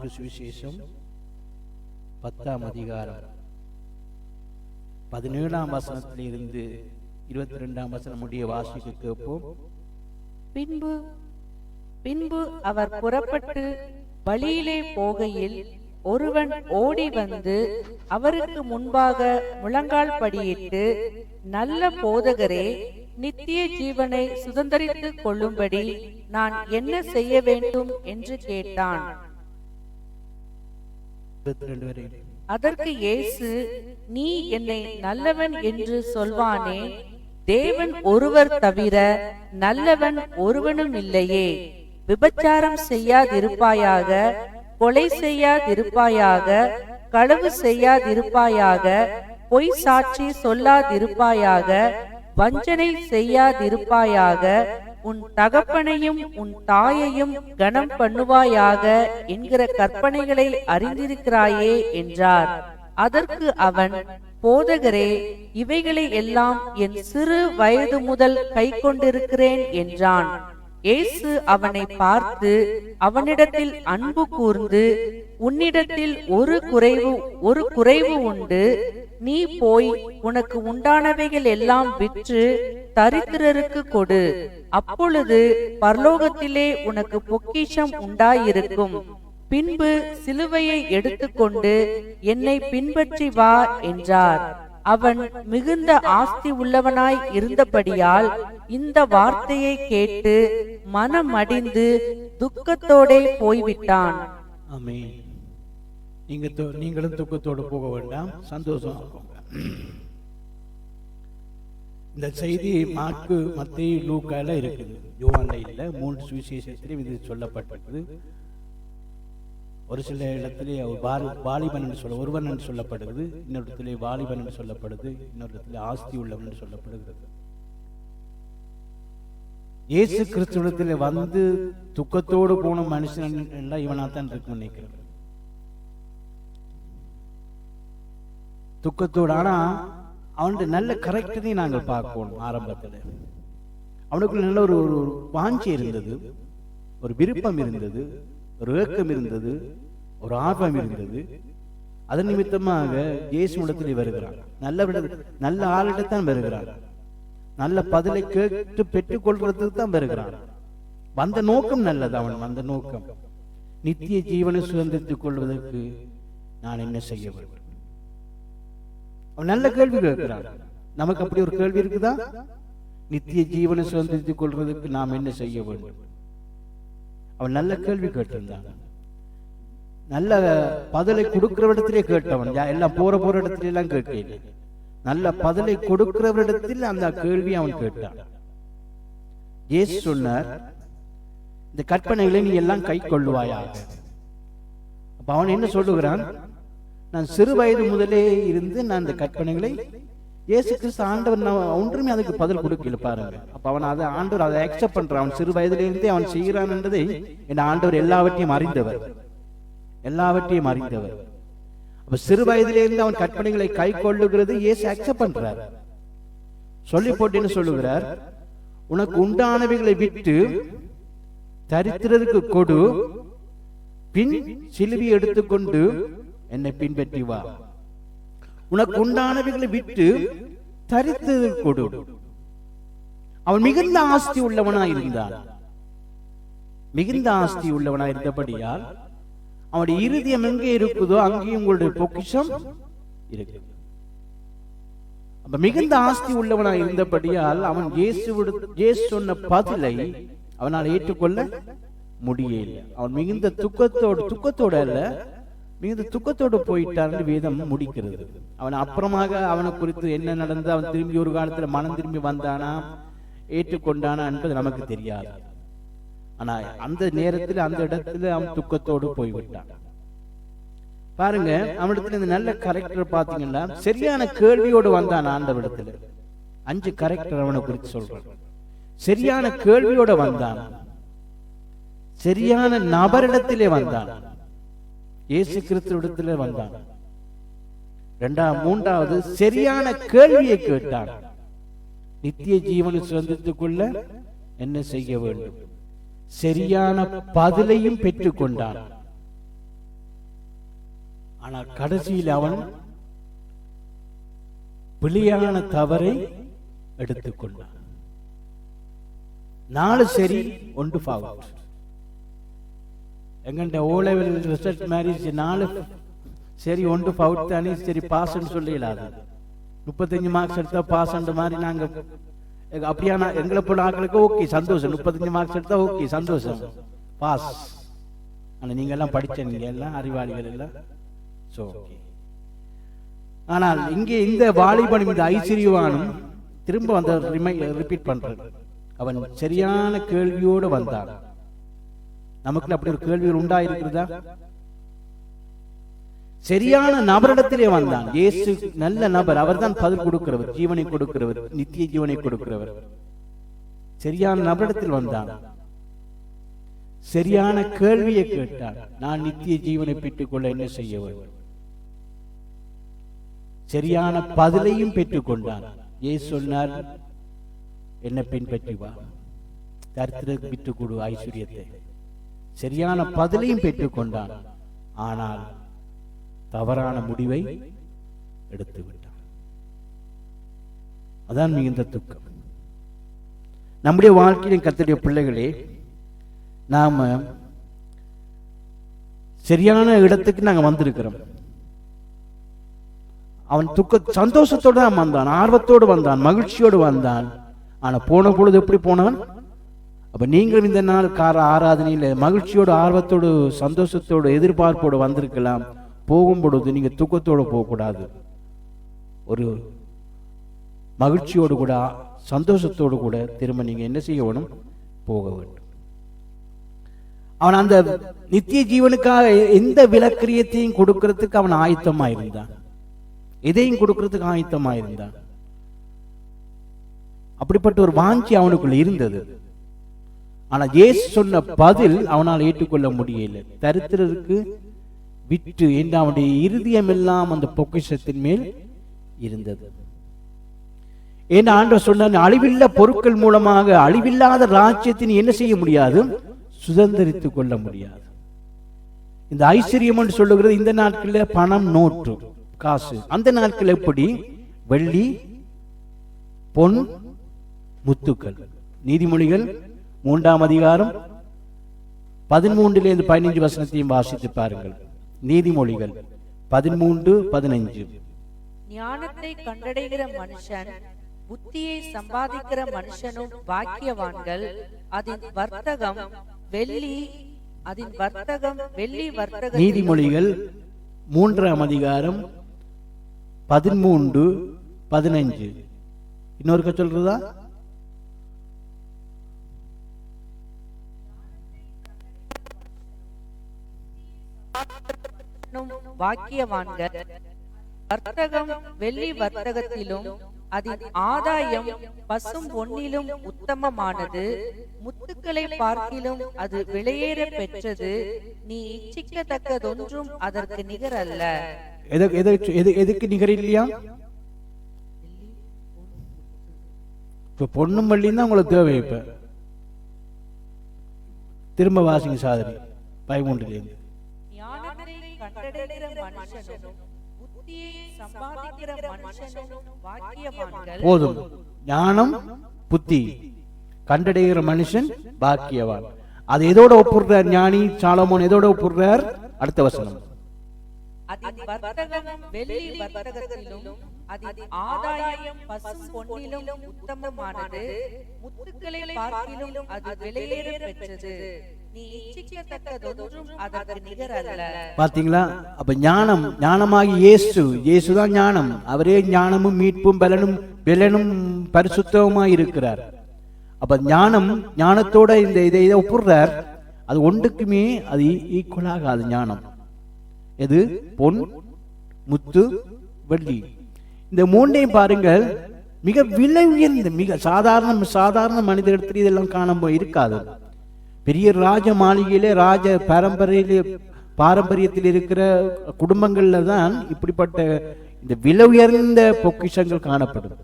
Mark சுவிசேஷம் 10ஆம் அதிகாரம் 17ஆம் வசனத்திலிருந்து 22ஆம் வசனம் முடிய வாசிக்க கேட்போம். பின்பு அவர் புறப்பட்டு வழியிலே போகையில் ஒருவன் ஓடி வந்து அவருக்கு முன்பாக முழங்கால் படியிட்டு, நல்ல போதகரே, நித்திய ஜீவனை சுதந்தரித்துக் கொள்ளும்படி நான் என்ன செய்ய வேண்டும் என்று கேட்டான். அதற்கு இயேசு, நீ என்னை நல்லவன் என்று சொல்வானே, தேவன் ஒருவர் தவிர நல்லவன் ஒருவனும் இல்லையே. விபச்சாரம் செய்யாதிருப்பாயாக, கொலை செய்யாதிருப்பாயாக, களவு செய்யாதிருப்பாயாக, பொய் சாட்சி சொல்லாதிருப்பாயாக, வஞ்சனை செய்யாதிருப்பாயாக, உன் தகப்பனையும் உன் தாயையும் கனம் பண்ணுவாயாக என்கிற கற்பனைகளை அறிந்திருக்கிறாயே என்றார். அதற்கு அவன், போதகரே, இவைகளை எல்லாம் என் சிறு வயது முதல் கை கொண்டிருக்கிறேன் என்றான். இயேசு அவனை பார்த்து அவனிடத்தில் அன்பு கூர்ந்து, உன்னிடத்தில் ஒரு குறைவு உண்டு. நீ போய் உனக்கு உண்டானவைகள் எல்லாம் விற்று தரித்திரருக்கு கொடு, அப்பொழுது பரலோகத்திலே உனக்கு பொக்கிஷம் உண்டாயிருக்கும். பின்பு சிலுவையை எடுத்துக்கொண்டு என்னை பின்பற்றி வா என்றார். அவன் மிகுந்த ஆஸ்தி உள்ளவனாய் இருந்தபடியால் இந்த வார்த்தையை கேட்டு மனமடிந்து துக்கத்தோடே போய்விட்டான். ஆமென். நீங்களும் துக்கத்தோடு போக வேண்டாம், சந்தோஷமா போங்க. இந்த செய்தி மார்க்கு, மத்தேயு, லூக்கால இருக்குது, யோவான்ல இல்ல. 3 சுவிசேஷத்திலும் இது சொல்லப்பட்டது. ஒரு சில இடத்திலே வாலிபன் என்று ஒருவன் என்று சொல்லப்படுகிறது, இன்னொரு இடத்திலே வாலிபன் என்று சொல்லப்படுது, இன்னொரு இடத்திலே ஆஸ்தி உள்ளவன் என்று சொல்லப்படுகிறது. இயேசு கிறிஸ்துவிடத்திலே வந்து துக்கத்தோடு போன மனுஷன் எல்லாம் இவனாத்தான் இருக்கு நினைக்கிறேன். துக்கத்தோடு. ஆனா அவனுடைய நல்ல கரெக்டரையும் நாங்கள் பார்க்கணும். ஆரம்பத்தில் அவனுக்குள்ள நல்ல ஒரு வாஞ்சி இருந்தது, ஒரு விருப்பம் இருந்தது, ஒரு ஏக்கம் இருந்தது, ஒரு ஆர்வம் இருந்தது. அதன் நிமித்தமாக இயேசுவிடத்தில் வருகிறான். நல்ல ஆளிடத்தான் வருகிறான். நல்ல பதிலை கேட்டு பெற்றுக் கொள்றதுக்கு தான் வருகிறான். வந்த நோக்கம் நல்லது. அவன் வந்த நோக்கம் நித்திய ஜீவனை சுதந்திரித்துக் கொள்வதற்கு நான் என்ன செய்ய வேண்டும். அவன் நல்ல கேள்வி கேட்கிறான். நமக்கு அப்படி ஒரு கேள்வி இருக்குதா? நித்திய ஜீவனை சுதந்திரித்துக் கொள்வதற்கு நாம் என்ன செய்ய வேண்டும்? அவன் நல்ல கேள்வி கேட்டிருந்தான். நல்ல பதிலை கொடுக்கிறவரிடத்திலே கேட்டவன். எல்லாம் போற இடத்துல எல்லாம் கேட்கல. நல்ல பதிலை கொடுக்கிறவரிடத்தில் அந்த கேள்வி அவன் கேட்டான். இயேசு சொன்னார், இந்த கற்பனைகளை நீ எல்லாம் கை கொள்ளுவாயாக. அப்ப அவன் என்ன சொல்லுகிறான்? நான் சிறு வயது முதலே இருந்து நான் இந்த கற்பனைகளை, இயேசு கிறிஸ்து ஆண்டவர் ஒன்றுமே அதுக்கு பதில் கொடுக்கல பாருங்க. அப்ப அவன் அதை ஆண்டவர் அதை அக்செப்ட் பண்றான். அவன் சிறு வயதிலிருந்தே அவன் செய்கிறான் என்பதை என் ஆண்டவர் எல்லாவற்றையும் அறிந்தவர். அப்ப சிறு வயதிலிருந்து அவன் கற்பனைகளை கை கொள்ளுகிறது இயேசு அக்செப்ட் பண்றார். சொல்லி போட்டு சொல்லுகிறார், உனக்கு உண்டானவைகளை விட்டு தரித்திரருக்கு கொடு, பின் சிலுவை எடுத்துக்கொண்டு என்னை பின்பற்றி வா. உனக்கு உண்டானவைகளை விட்டு தரித்திரருக்கு கொடு. அவன் மிகுந்த ஆஸ்தி உள்ளவனாய் இருந்தான். மிகுந்த ஆஸ்தி உள்ளவனாய் இருந்தபடியால் அவனுடைய இருதயம் எங்கே இருக்குதோ அங்கேயும் உங்களுடைய பொக்கிஷம் இருக்கு. அப்ப மிகுந்த ஆஸ்தி உள்ளவனாய் இருந்தபடியால் அவன் இயேசு சொன்ன பதிலை அவனால் ஏற்றுக்கொள்ள முடியல. அவன் மிகுந்த துக்கத்தோடு அல்ல, மிகுந்த துக்கத்தோடு போயிட்டான் வேதம் முடிக்கிறது. அவன் அப்புறமாக அவனை குறித்து என்ன நடந்து அவன் திரும்பி ஒரு காலத்துல மனம் திரும்பி வந்தானா, ஏற்றுக்கொண்டானா என்பது நமக்கு தெரியாது. ஆனா அந்த நேரத்தில் அந்த இடத்துல அவன் துக்கத்தோடு போய்விட்டான். பாருங்க, அவனிடத்துல இந்த நல்ல கரெக்டர் பாத்தீங்கன்னா சரியான கேள்வியோடு வந்தான் ஆண்டவரிடத்துல. 5 கரெக்டர் அவனை குறித்து சொல்றான். சரியான கேள்வியோட வந்தான், சரியான நபரிடத்திலே வந்தான், இயேசு கிறிஸ்துவிடத்திலே வந்தான். மூன்றாவது சரியான கேள்வியை கேட்டான். நித்திய ஜீவனை சுதந்திரத்துக் கொள்ள என்ன செய்ய வேண்டும்? சரியான பதிலையும் பெற்றுக் கொண்டான். ஆனால் கடைசியில் அவன் பிழையான தவறை எடுத்துக்கொண்டான். 4 சரி 1 ஃபார்வர்ட். எங்கள்கிட்ட O level ரிசல்ட் மாதிரி 4 சரி 1 ஃபார்வர்ட் தானே சரி பாஸ்ன்னு சொல்லிடலாது. 35 மார்க்ஸ் எடுத்தா பாஸ் அந்த மாதிரி நாங்க அப்படியான எங்களை போல ஆட்களுக்கு ஓகே சந்தோஷம். 35 மார்க்ஸ் எடுத்தா ஓகே சந்தோஷம் பாஸ். ஆனால் நீங்க எல்லாம் படிச்ச நீங்க எல்லாம் அறிவாளிகள் எல்லாம் சோ ஓகே. ஆனால் இங்கே இந்த வாலிபனும் இந்த ஐஸ்வர்யவானும் திரும்ப அந்த ரிப்பீட் பண்றது. அவன் சரியான கேள்வியோடு வந்தான். நமக்குள்ள அப்படி ஒரு கேள்விகள் உண்டாயிருக்கிறதா? சரியான நபரிடத்திலே வந்தான். இயேசு நல்ல நபர், அவர் தான் பதில் கொடுக்கிறவர், ஜீவனை கொடுக்கிறவர், நித்திய ஜீவனை கொடுக்கிறவர். சரியான நபரிடத்தில் வந்தான், சரியான கேள்வியை கேட்டான். நான் நித்திய ஜீவனை பெற்றுக் கொள்ள என்ன செய்ய வேண்டும்? சரியான பதிலையும் பெற்றுக் கொண்டான். இயேசு சொன்னார், என்ன பின்பற்றி வா, தரித்திரத்தை விட்டுக் கொடு ஐஸ்வர்யத்தை. சரியான பதிலையும் பெற்றுக் கொண்டான். ஆனால் தவறான முடிவை எடுத்து விட்டான். அதான் மிகுந்த துக்கம். நம்முடைய வாழ்க்கையின் கர்த்தருடைய பிள்ளைகளே, நாம சரியான இடத்துக்கு நாங்க வந்திருக்கிறோம். அவன் சந்தோஷத்தோடு தான் வந்தான், ஆர்வத்தோடு வந்தான், மகிழ்ச்சியோடு வந்தான். ஆனா போன பொழுது எப்படி போனான்? அப்ப நீங்களும் இந்த நாள் ஆராதனையில மகிழ்ச்சியோடு, ஆர்வத்தோடு, சந்தோஷத்தோடு, எதிர்பார்ப்போடு வந்திருக்கலாம். போகும் பொழுது நீங்க துக்கத்தோடு போகக்கூடாது. ஒரு மகிழ்ச்சியோடு கூட, சந்தோஷத்தோடு கூட திரும்ப நீங்க என்ன செய்ய வேணும்? போக வேண்டும். அவன் அந்த நித்திய ஜீவனுக்காக எந்த விலக்கிரியத்தையும் கொடுக்கிறதுக்கு அவன் ஆயத்தமாயிருந்தான். எதையும் கொடுக்கிறதுக்கு ஆயத்தமாயிருந்தான். அப்படிப்பட்ட ஒரு வாஞ்சி அவனுக்குள்ள இருந்தது. ஆனா இயேசு சொன்ன பதில் அவனால் ஏற்றுக்கொள்ள முடியல. தரித்திரருக்கு விட்டு என்று அவனுடைய இருதயம் எல்லாம் அந்த பொக்கிஷத்தின் மேல் இருந்தது. ஏன்னா ஆண்டவர் சொன்னார், அழிவில்லா பொருட்கள் மூலமாக அழிவில்லாத ராஜ்யத்தின் என்ன செய்ய முடியாது? சுதந்திரித்துக் கொள்ள முடியாது. இந்த ஐஸ்வர்யம் என்று சொல்லுகிறது இந்த நாட்களில் பணம், நோட்டு, காசு. அந்த நாட்கள் எப்படி? வெள்ளி, பொன், முத்துக்கள். நீதிமொழிகள் 3ஆம் அதிகாரம் 13 15 வசனத்தையும் வாசித்து பாருங்கள். நீதிமொழிகள் 13:15. ஞானத்தை கண்டடைகிற மனுஷன், புத்தியை சம்பாதிக்கிற மனுஷனும் பாக்கியவான்கள். அதன் வர்த்தகம் வெள்ளி வர்த்தகம். நீதிமொழிகள் 3ஆம் அதிகாரம் 13:15. இன்னொருக்க சொல்றதா? வாக்கியவான்கள். வர்த்தகம் வெள்ளி வர்த்தகத்திலும் அதன் ஆதாயம் பசும் பொன்னிலும் உத்தமமானது. முத்துக்களை பார்க்கிலும் அது விலையேற பெற்றது. நீ இச்சிக்கத்தக்கதொன்றும் அதற்கு நிகரல்ல. எதுக்கு நிகர் இல்லையா? இப்ப பொண்ணும் வள்ளியும் தான் உங்களுக்கு தேவை. இப்ப திரும்ப வாசிங்க சாதனை 13. ஞானத்தை கண்டடைகிற மனுஷனும் புத்தியை சம்பாதிக்கிற மனுஷனும் பாக்கியவான்கள். போதும். ஞானம், புத்தி கண்டடைகிற மனுஷன் பாக்கியவான். அது எதோட ஒப்புறார் ஞானி சாலமோன்? எதோட ஒப்புறார்? அடுத்த வசனம். அதன் வர்த்தகம் வெள்ளி வர்த்தகத்திலும் அதன் ஆதாயம் பசும் பொன்னிலும் உத்தமமானது. முத்துக்களை பார்க்கிலும் அது விலையேற பெற்றது. நீ இச்சிக்கத்தக்கதொன்றும் அதற்கு நிகரல்ல. பாத்தீங்களா? அப்ப ஞானம், ஞானமாகி இயேசுதான் ஞானம். அவரே ஞானமும் மீட்பும் பலனும் பரிசுத்தமுமாய் இருக்கிறார். அப்ப ஞானத்தோட இந்த இதை ஒப்புறார். அது ஒன்றுக்குமே அது ஈக்குவலாக அது ஞானம். எது? பொன், முத்து, வெள்ளி. இந்த மூன்றையும் பாருங்கள், மிக விலை உயர்ந்த, மிக சாதாரண மனிதரிடத்தில் இதெல்லாம் காண இருக்காது. பெரிய ராஜ மாளிகையிலே, ராஜ பாரம்பரியத்தில் இருக்கிற குடும்பங்கள்ல தான் இப்படிப்பட்ட இந்த விலை உயர்ந்த பொக்கிஷங்கள் காணப்படும்.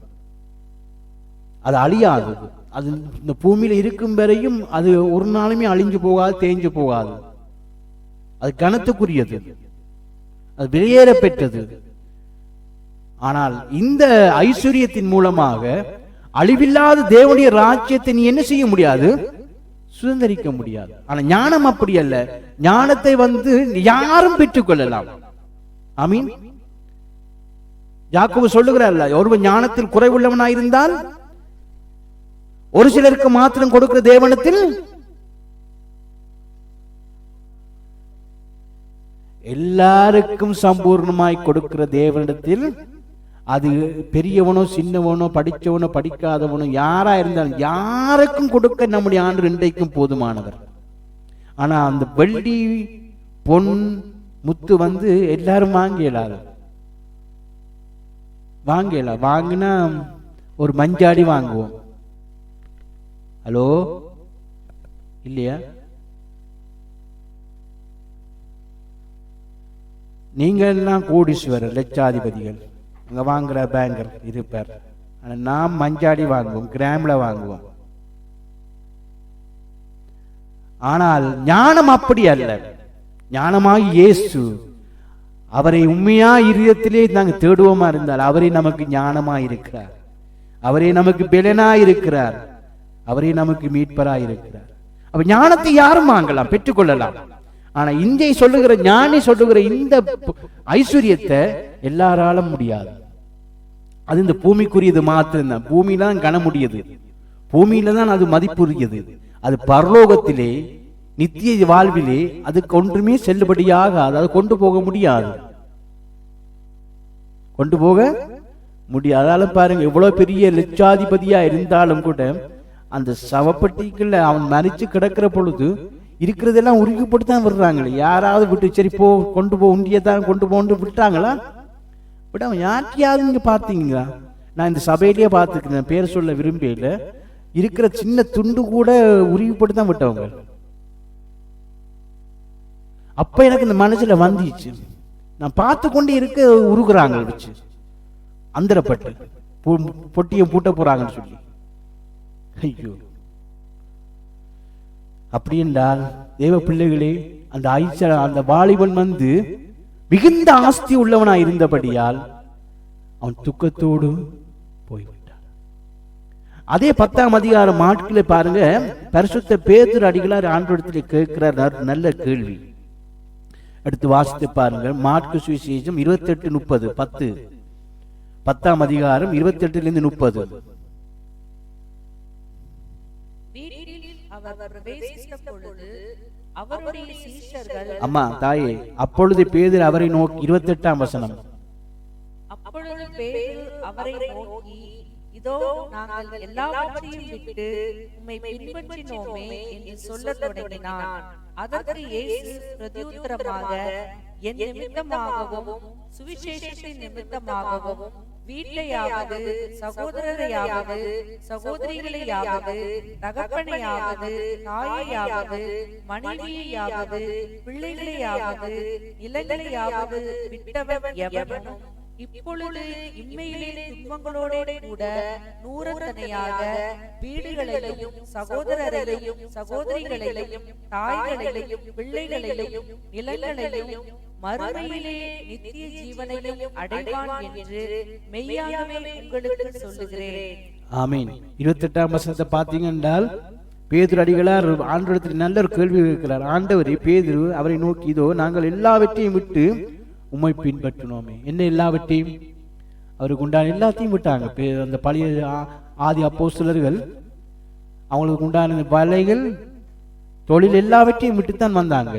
அது அழியாது. அது இந்த பூமியில இருக்கும் வரையும் அது ஒரு நாளுமே அழிஞ்சு போகாது, தேஞ்சு போகாது. அது கனத்துக்குரியது. அது வெளியேற பெற்றது. ஆனால் இந்த ஐஸ்வர்யத்தின் மூலமாக அழிவில்லாத தேவனுடைய ராஜ்யத்தை நீ என்ன செய்ய முடியாது? சுதந்திரிக்க முடியாது. ஆனா ஞானம் அப்படி அல்ல. ஞானத்தை யாரும் பெற்றுக் கொள்ளலாம். ஆமீன். யாக்கோபு சொல்லுகிறார், ஒருவன் ஞானத்தில் குறைவுள்ளவனாயிருந்தால் ஒரு சிலருக்கு மாத்திரம் கொடுக்கிற தேவனத்தில் எல்லாருக்கும் சம்பூர்ணமாய் கொடுக்கிற தேவனிடத்தில், அது பெரியவனோ சின்னவனோ படித்தவனோ படிக்காதவனோ யாரா இருந்தாலும் யாருக்கும் கொடுக்க நம்முடைய ஆண்டு இன்றைக்கும் போதுமானவர். ஆனா அந்த வெள்ளி பொன் முத்து எல்லாரும் வாங்கலாம். வாங்கினா ஒரு மஞ்சாடி வாங்குவோம். ஹலோ இல்லையா? நீங்க எல்லாம் கோடீஸ்வரர், லட்சாதிபதிகள், அங்க வாங்குற பேங்கர் இருப்பார். ஆனா நாம் மஞ்சாடி வாங்குவோம், கிராம்ல வாங்குவோம். ஆனால் ஞானம் அப்படி அல்ல. ஞானமாகி இயேசு, அவரை உண்மையா இதயத்திலே நாங்கள் தேடுவோமா இருந்தால் அவரே நமக்கு ஞானமா இருக்கிறார், அவரே நமக்கு பெலனா இருக்கிறார், அவரே நமக்கு மீட்பராய் இருக்கிறார். அப்ப ஞானத்தை யாரும் வாங்கலாம், பெற்றுக்கொள்ளலாம். ஆனா இங்கே சொல்லுகிற ஞானி சொல்லுகிற இந்த ஐஸ்வர்யத்தை எல்லாராலும் முடியாது. அது இந்த பூமிக்குரியது மாத்திரம்தான். பூமியில தான் காண முடியுது, பூமியில தான் அது மதிப்புரியது. அது பரலோகத்திலே நித்திய வாழ்விலே அதுக்கு ஒன்றுமே செல்லுபடியாக அதாவது கொண்டு போக முடியாது, கொண்டு போக முடியாது. அதனால பாருங்க, எவ்வளவு பெரிய லட்சாதிபதியா இருந்தாலும் கூட அந்த சவப்பட்டிக்குள்ள அவன் மறிச்சு கிடக்கிற பொழுது இருக்கிறதெல்லாம் உருகி போட்டு தான் விடுறாங்களே. யாராவது விட்டு சரி போ கொண்டு போ, உண்டியதான் கொண்டு போன்னு விட்டாங்களா? பட் அவன் யார்கிட்டயாவது நீங்க பார்த்தீங்களா? நான் இந்த சபையிலேயே பார்த்துக்கிறேன், பேர் சொல்ல விரும்பல, இருக்கிற சின்ன துண்டு கூட உருகி போட்டு தான் விட்டவங்க. அப்ப எனக்கு இந்த மனசுல வந்துச்சு, நான் பார்த்து கொண்டு இருக்க உருகுறாங்க வச்சு அந்தரப்பட்டு பொட்டியை பூட்ட போறாங்கன்னு சொல்லி. ஐயோ, அப்படி என்றால் தேவ பிள்ளைகளே, அந்த வாலிபன் மிகுந்த ஆஸ்தி உள்ளவனா இருந்தபடியால் அவன் துக்கத்தோடு போய்விட்டான். அதே 10ஆம் அதிகாரம் ஆட்களை பாருங்க, பரிசுத்த பேதுரு அடிகளார் ஆண்டவரிடத்திலே கேட்கிறார் நல்ல கேள்வி. அடுத்து வாசித்து பாருங்க, மாற்கு சுவிசேஷம் 28:30, 10ஆம் அதிகாரம் 28-30. அம்மா தாயே, அப்பொழுது பேதுரு அவரை நோக்கி 28ஆம் வசனம். அப்பொழுது பேதுரு அவரை நோக்கி, இதோ நாங்கள் எல்லாவற்றையும் விட்டு உம்மை பின்பற்றினோமே என்று சொல்லத் தொடங்கினான். அதற்கு இயேசு பிரதியுத்தரமாக, என் நிமித்தமாகவும் சுவிசேஷத்தின் நிமித்தமாகவும் வீட்டையாவது சகோதரரையாவது சகோதரிகளையாவது தகப்பனையாவது தாயையாவது மனைவியையாவது பிள்ளைகளையாவது நிலங்களையாவது விட்டவன் எவனும் இப்பொழுது இம்மையிலே துன்பங்களோட கூட நூறத்தனையாக வீடுகளையும் சகோதரரையும் சகோதரிகளையும் தாய்களையும் பிள்ளைகளையும் நிலங்களையும் மறுமையிலே நித்திய ஜீவனையும் அடைவான் என்று மெய்யாகவே உங்களுக்கு சொல்லுகிறேன். ஆமீன். 28ஆம் வசனத்தை பார்த்தீங்க என்றால், பேதுரு அடிகளார் ஆண்டவரிடத்தில் நல்ல ஒரு கேள்வி கேட்கிறார். ஆண்டவரே, பேதுரு அவரை நோக்கி, இதோ நாங்கள் எல்லாவற்றையும் விட்டு உம்மை பின்பற்றினோமே. என்ன எல்லாவற்றையும்? அவருக்கு உண்டான எல்லாத்தையும் விட்டாங்க. அந்த பழைய ஆதி அப்போஸ்தலர்கள் அவங்களுக்கு உண்டான வலைகள் தொழில் எல்லாவற்றையும் விட்டுத்தான் வந்தாங்க.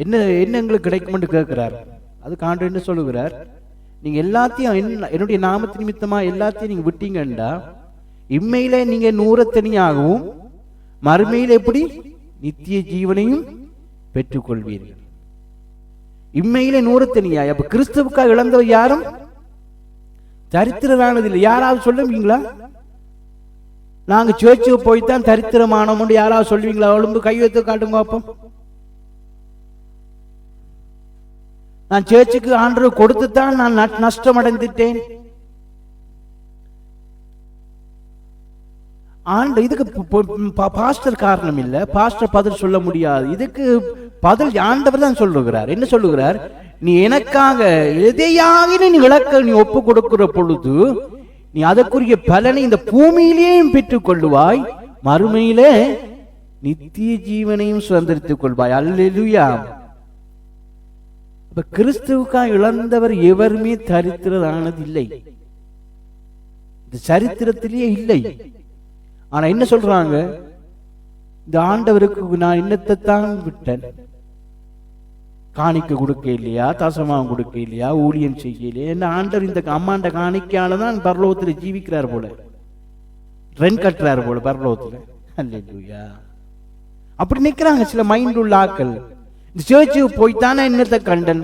என்ன என்ன எங்களுக்கு கிடைக்கும் என்று கேட்கிறார். அதுக்கு ஆண்டவர் என்ன சொல்லுகிறார்? நீங்க எல்லாத்தையும் என்னுடைய நாமத்து நிமித்தமா எல்லாத்தையும் நீங்க விட்டீங்கன்னா இம்மையில நீங்க நூறத்தனியாகவும் மறுமையில எப்படி நித்திய ஜீவனையும் பெற்றுக்கொள்வீர்கள். இம்மையிலே நூறத்தனியா? அப்ப கிறிஸ்துவுக்காக இழந்தவர் யாரும் தரித்திரமானதில்லை. யாராவது சொல்லுவீங்களா? நாங்க சேர்ச்சுக்கு போய்தான் தரித்திரமானோம் யாராவது சொல்லுவீங்களா? ஒழுங்கு கை வைத்து காட்டுங்க அப்போ. நான் சேர்ச்சுக்கு ஆண்டவர் கொடுத்துத்தான் நான் நஷ்டம் அடைந்துட்டேன். இதுக்கு பாஸ்டர் காரணம் இல்ல, பாஸ்டர் பதில் சொல்ல முடியாது. இதுக்கு பதில் ஆண்டவர் தான் சொல்லுகிறார். என்ன சொல்லுகிறார்? நீ எனக்காக எதையாக நீ இழக்க நீ ஒப்பு கொடுக்கிற பொழுது நீ அதற்குரிய பலனை இந்த பூமியிலேயும் பெற்றுக் கொள்ளுவாய், மறுமையிலே நித்திய ஜீவனையும் சுதந்திரித்துக் கொள்வாய். அல்லேலூயா. இப்ப கிறிஸ்துவுக்காக இழந்தவர் எவருமே சரித்திரமானது இல்லை, இந்த சரித்திரத்திலேயே இல்லை. ஆனா என்ன சொல்றாங்க? இந்த ஆண்டவருக்கு நான் என்னத்தை தான் விட்டேன், காணிக்க கொடுக்க இல்லையா, தசமாம் கொடுக்க இல்லையா, ஊழியம் செய்ய இல்லையா? என்ன ஆண்டவர் இந்த அம்மாண்ட காணிக்கையாலதான் பரலோகத்தில் ஜீவிக்கிறார் போல, ரென் கட்டுறாரு போல பரலோகத்தில். அல்லேலூயா. அப்படி நிக்கிறாங்க சில மைண்ட் உள்ள ஆக்கள். இந்த சர்ச்சுக்கு போய்த்தானே என்னத்தை கண்டன்,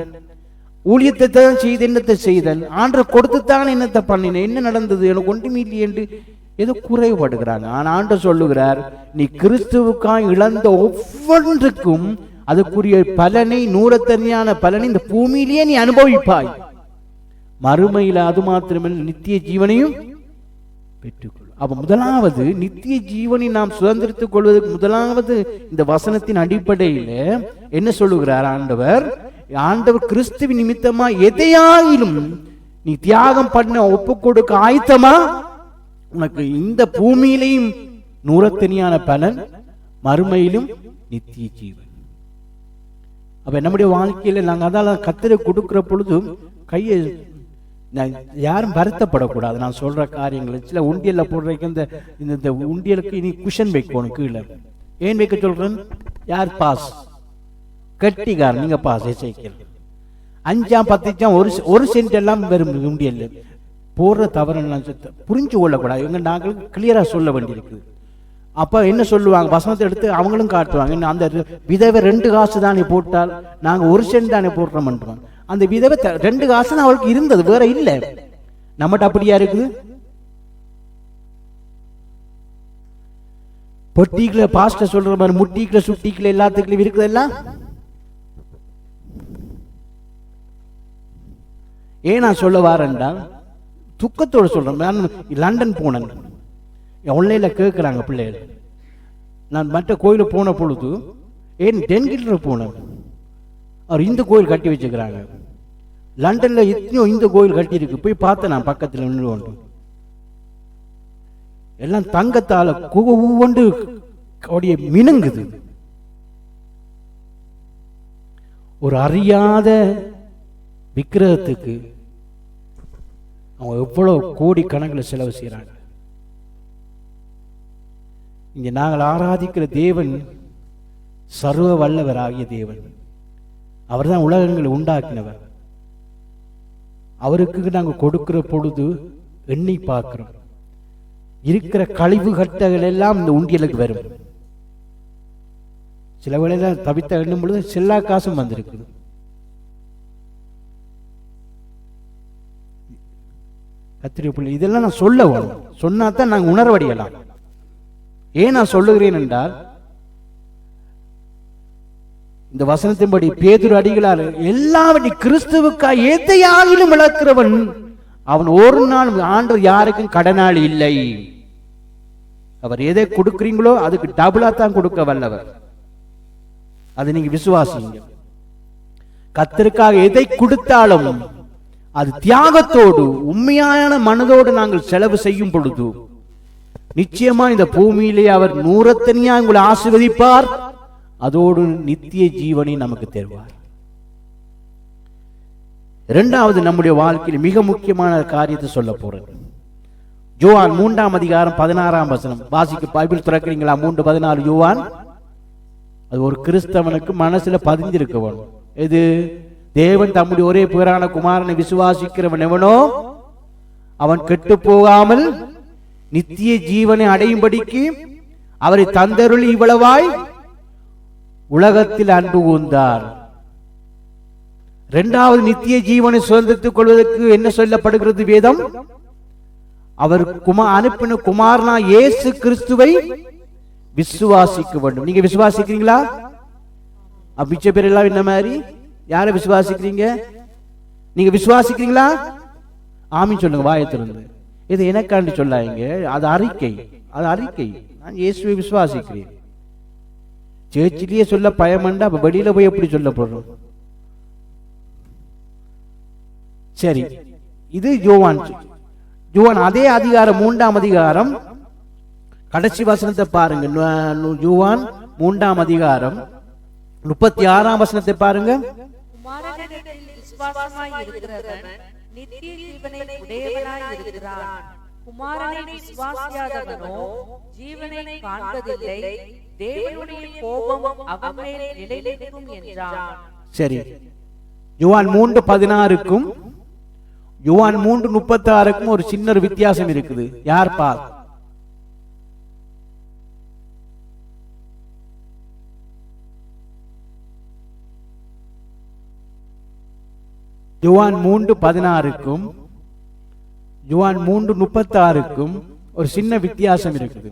ஊழியத்தை தான் செய்து என்னத்தை செய்தன், ஆண்டவர் கொடுத்துத்தானே என்னத்தை பண்ணினேன், என்ன நடந்தது, எனக்கு ஒன்றுமே இல்லையே என்று ஏதோ குறைபடுகிறாங்க. ஆனா ஆண்டவர் சொல்லுகிறார், நீ கிறிஸ்துவுக்காய் இழந்த ஒவ்வொன்றுக்கும் அதுக்குரிய பலனை, நூறத்தனியான பலனை இந்த பூமியிலேயே நீ அனுபவிப்பாய், மறுமையில அது மாத்திரமல்ல நித்திய ஜீவனையும் பெற்றுக்கொள். அப்ப முதலாவது நித்திய ஜீவனை நாம் சுதந்திரித்துக் கொள்வதற்கு முதலாவது இந்த வசனத்தின் அடிப்படையில என்ன சொல்லுகிறார் ஆண்டவர்? ஆண்டவர் கிறிஸ்துவின் நிமித்தமா எதையாயிலும் நீ தியாகம் பண்ண ஒப்பு கொடுக்க ஆயத்தமா, உனக்கு இந்த பூமியிலையும் நூறத்தனியான பலன், மறுமையிலும் நித்திய ஜீவன். அப்ப நம்முடைய வாழ்க்கையில நாங்க அதால கத்தரை கொடுக்கிற பொழுது கையை யாரும் வருத்தப்படக்கூடாது. நான் சொல்ற காரியங்கள் சில உண்டியல்ல போடுறதுக்கு இந்த உண்டியலுக்கு இனி குஷன் வைக்கணும் கீழே. ஏன் வைக்க சொல்றேன்? யார் பாஸ் கட்டிக்காரன், நீங்க பாஸ் சேர்க்கல 5 10 ஒரு சென்ட் எல்லாம் வெறும் உண்டியல் போடுற தவறு புரிஞ்சு கொள்ளக்கூடாது. இவங்க நாங்கள் கிளியரா சொல்ல வேண்டியிருக்குது. அப்ப என்ன சொல்லுவாங்க? வசனத்தை எடுத்து அவங்களும் காட்டுவாங்க, அந்த விதவை 2 காசு தானே போட்டால் நாங்க 1 சென்ட் தானே போடுறோம். அந்த விதவை 2 காசு அவளுக்கு இருந்தது, வேற இல்ல. நம்மகிட்ட அப்படியா இருக்குது? பொட்டிக்குள்ள பாஸ்டர் சொல்ற மாதிரி முட்டிக்குள்ள சுட்டிக்குள்ள எல்லாத்துக்குள்ள இருக்குது எல்லாம். ஏன் நான் சொல்ல வாரேன்டா, துக்கத்தோடு சொல்றேன். நான் லண்டன் போனேன், ஆன்லைன்ல கேட்கிறாங்க பிள்ளைகள். நான் மற்ற கோயில போன பொழுது ஏன் டென்கிட்டர் போனேன், அவர் இந்த கோயில் கட்டி வச்சுக்கிறாங்க. லண்டன்ல எத்தனையோ இந்த கோயில் கட்டி இருக்கு, போய் பார்த்தேன். நான் பக்கத்தில் நின்று கொண்டு எல்லாம் தங்கத்தால ஒவ்வொன்று அப்படியே மினுங்குது. ஒரு அறியாத விக்கிரகத்துக்கு அவங்க எவ்வளவு கோடி கணக்கில் செலவு செய்யறாங்க. இங்க நாங்கள் ஆராதிக்கிற தேவன் சர்வ வல்லவர் ஆகிய தேவன். அவர் தான் உலகங்களை உண்டாக்கினவர். அவருக்கு நாங்கள் கொடுக்கிற பொழுது எண்ணி பார்க்கிறோம், இருக்கிற கழிவு கட்டங்கள் எல்லாம் இந்த உண்டியலுக்கு வரும். சில வேளையில தவித்த எண்ணும் பொழுது செல்லா காசும் வந்திருக்குது. கத்திரிய பிள்ளை இதெல்லாம் நான் சொல்ல வேணும், சொன்னாதான் நாங்கள் உணர்வடையலாம். ஏன் நான் சொல்லுகிறேன் என்றால், இந்த வசனத்தின்படி பேதுரு அடிகளார் எல்லாவற்றையும் கிறிஸ்துவுக்காக எதையாகிலும் இழக்கிறவன் அவன் ஒரு நாள் ஆண்டவர் யாருக்கும் கடனாளி இல்லை. அவர் எதை கொடுக்கிறீங்களோ அதுக்கு டபுளா தான் கொடுக்க வல்லவர். அதை நீங்க விசுவாசிங்க. கர்த்தருக்காக எதை கொடுத்தாலும் அது தியாகத்தோடு உண்மையான மனதோடு நாங்கள் செலவு செய்யும் பொழுது நிச்சயமா இந்த பூமியிலே அவர் நூறத்தனியா உங்களை ஆசீர்வதிப்பார், அதோடு நித்திய ஜீவனை நமக்கு தருவார். இரண்டாவது, நம்முடைய வாழ்க்கையில் மிக முக்கியமான காரியத்தை சொல்ல போறேன். யோவான் 3ஆம் அதிகாரம் 16ஆம் வசனம் வாசிக்க பைபிள் திறக்கிறீங்களா? 3:14 யோவான். அது ஒரு கிறிஸ்தவனுக்கு மனசுல பதிஞ்சிருக்க வேணும். இது தேவன் தம்முடைய ஒரே பேரான குமாரனை விசுவாசிக்கிறவன் எவனோ அவன் கெட்டு போகாமல் நித்திய ஜீவனை அடையும்படிக்கு அவரை தந்தருளி இவ்வளவாய் உலகத்தில் அன்பு கூர்ந்தார். இரண்டாவது, நித்திய ஜீவனை சுதந்திரத்துக் கொள்வதற்கு என்ன சொல்லப்படுகிறது வேதம்? அவர் அனுப்பின குமாரனா இயேசு கிறிஸ்துவை விசுவாசிக்க வேண்டும். நீங்க விசுவாசிக்கிறீங்களா? மிச்ச பேர் எல்லாம் என்ன மாதிரி யாரை விசுவாசிக்கிறீங்க? நீங்க விசுவாசிக்கிறீங்களா? ஆமீன் சொல்லுங்க வாயை திறந்து. இது எனக்காண்டி சொல்லாங்க, அது அறிக்கை. அது அறிக்கை. நான் இயேசுவை விசுவாசிக்கிறேன். சேர்ச்சிலேயே சொல்ல பயமண்டா, அப்ப வெளியில போய் எப்படி சொல்ல போறோம்? சரி, இது யோவான். அதே அதிகாரம் 3ஆம் அதிகாரம் கடைசி வசனத்தை பாருங்க. யோவான் 3ஆம் அதிகாரம் 36ஆம் வசனத்தை பாருங்க. குமாரனிடத்தில் விசுவாசமாய் இருக்கிறவன் நித்திய ஜீவனை உடையவனாய் இருக்கிறான். குமாரனை விசுவாசியாதவனோ ஜீவனை காண்பதில்லை, தேவனுடைய கோபம் அவன் மேல் நிலைநிற்கும் என்றான். சரி, யோவான் 3:16க்கும் யோவான் 3:36க்கும் ஒரு சின்ன வித்தியாசம் இருக்குது. யார் பார்? யோவான் 3:16க்கும் யோவான் 3:36க்கும் ஒரு சின்ன வித்தியாசம் இருக்குது.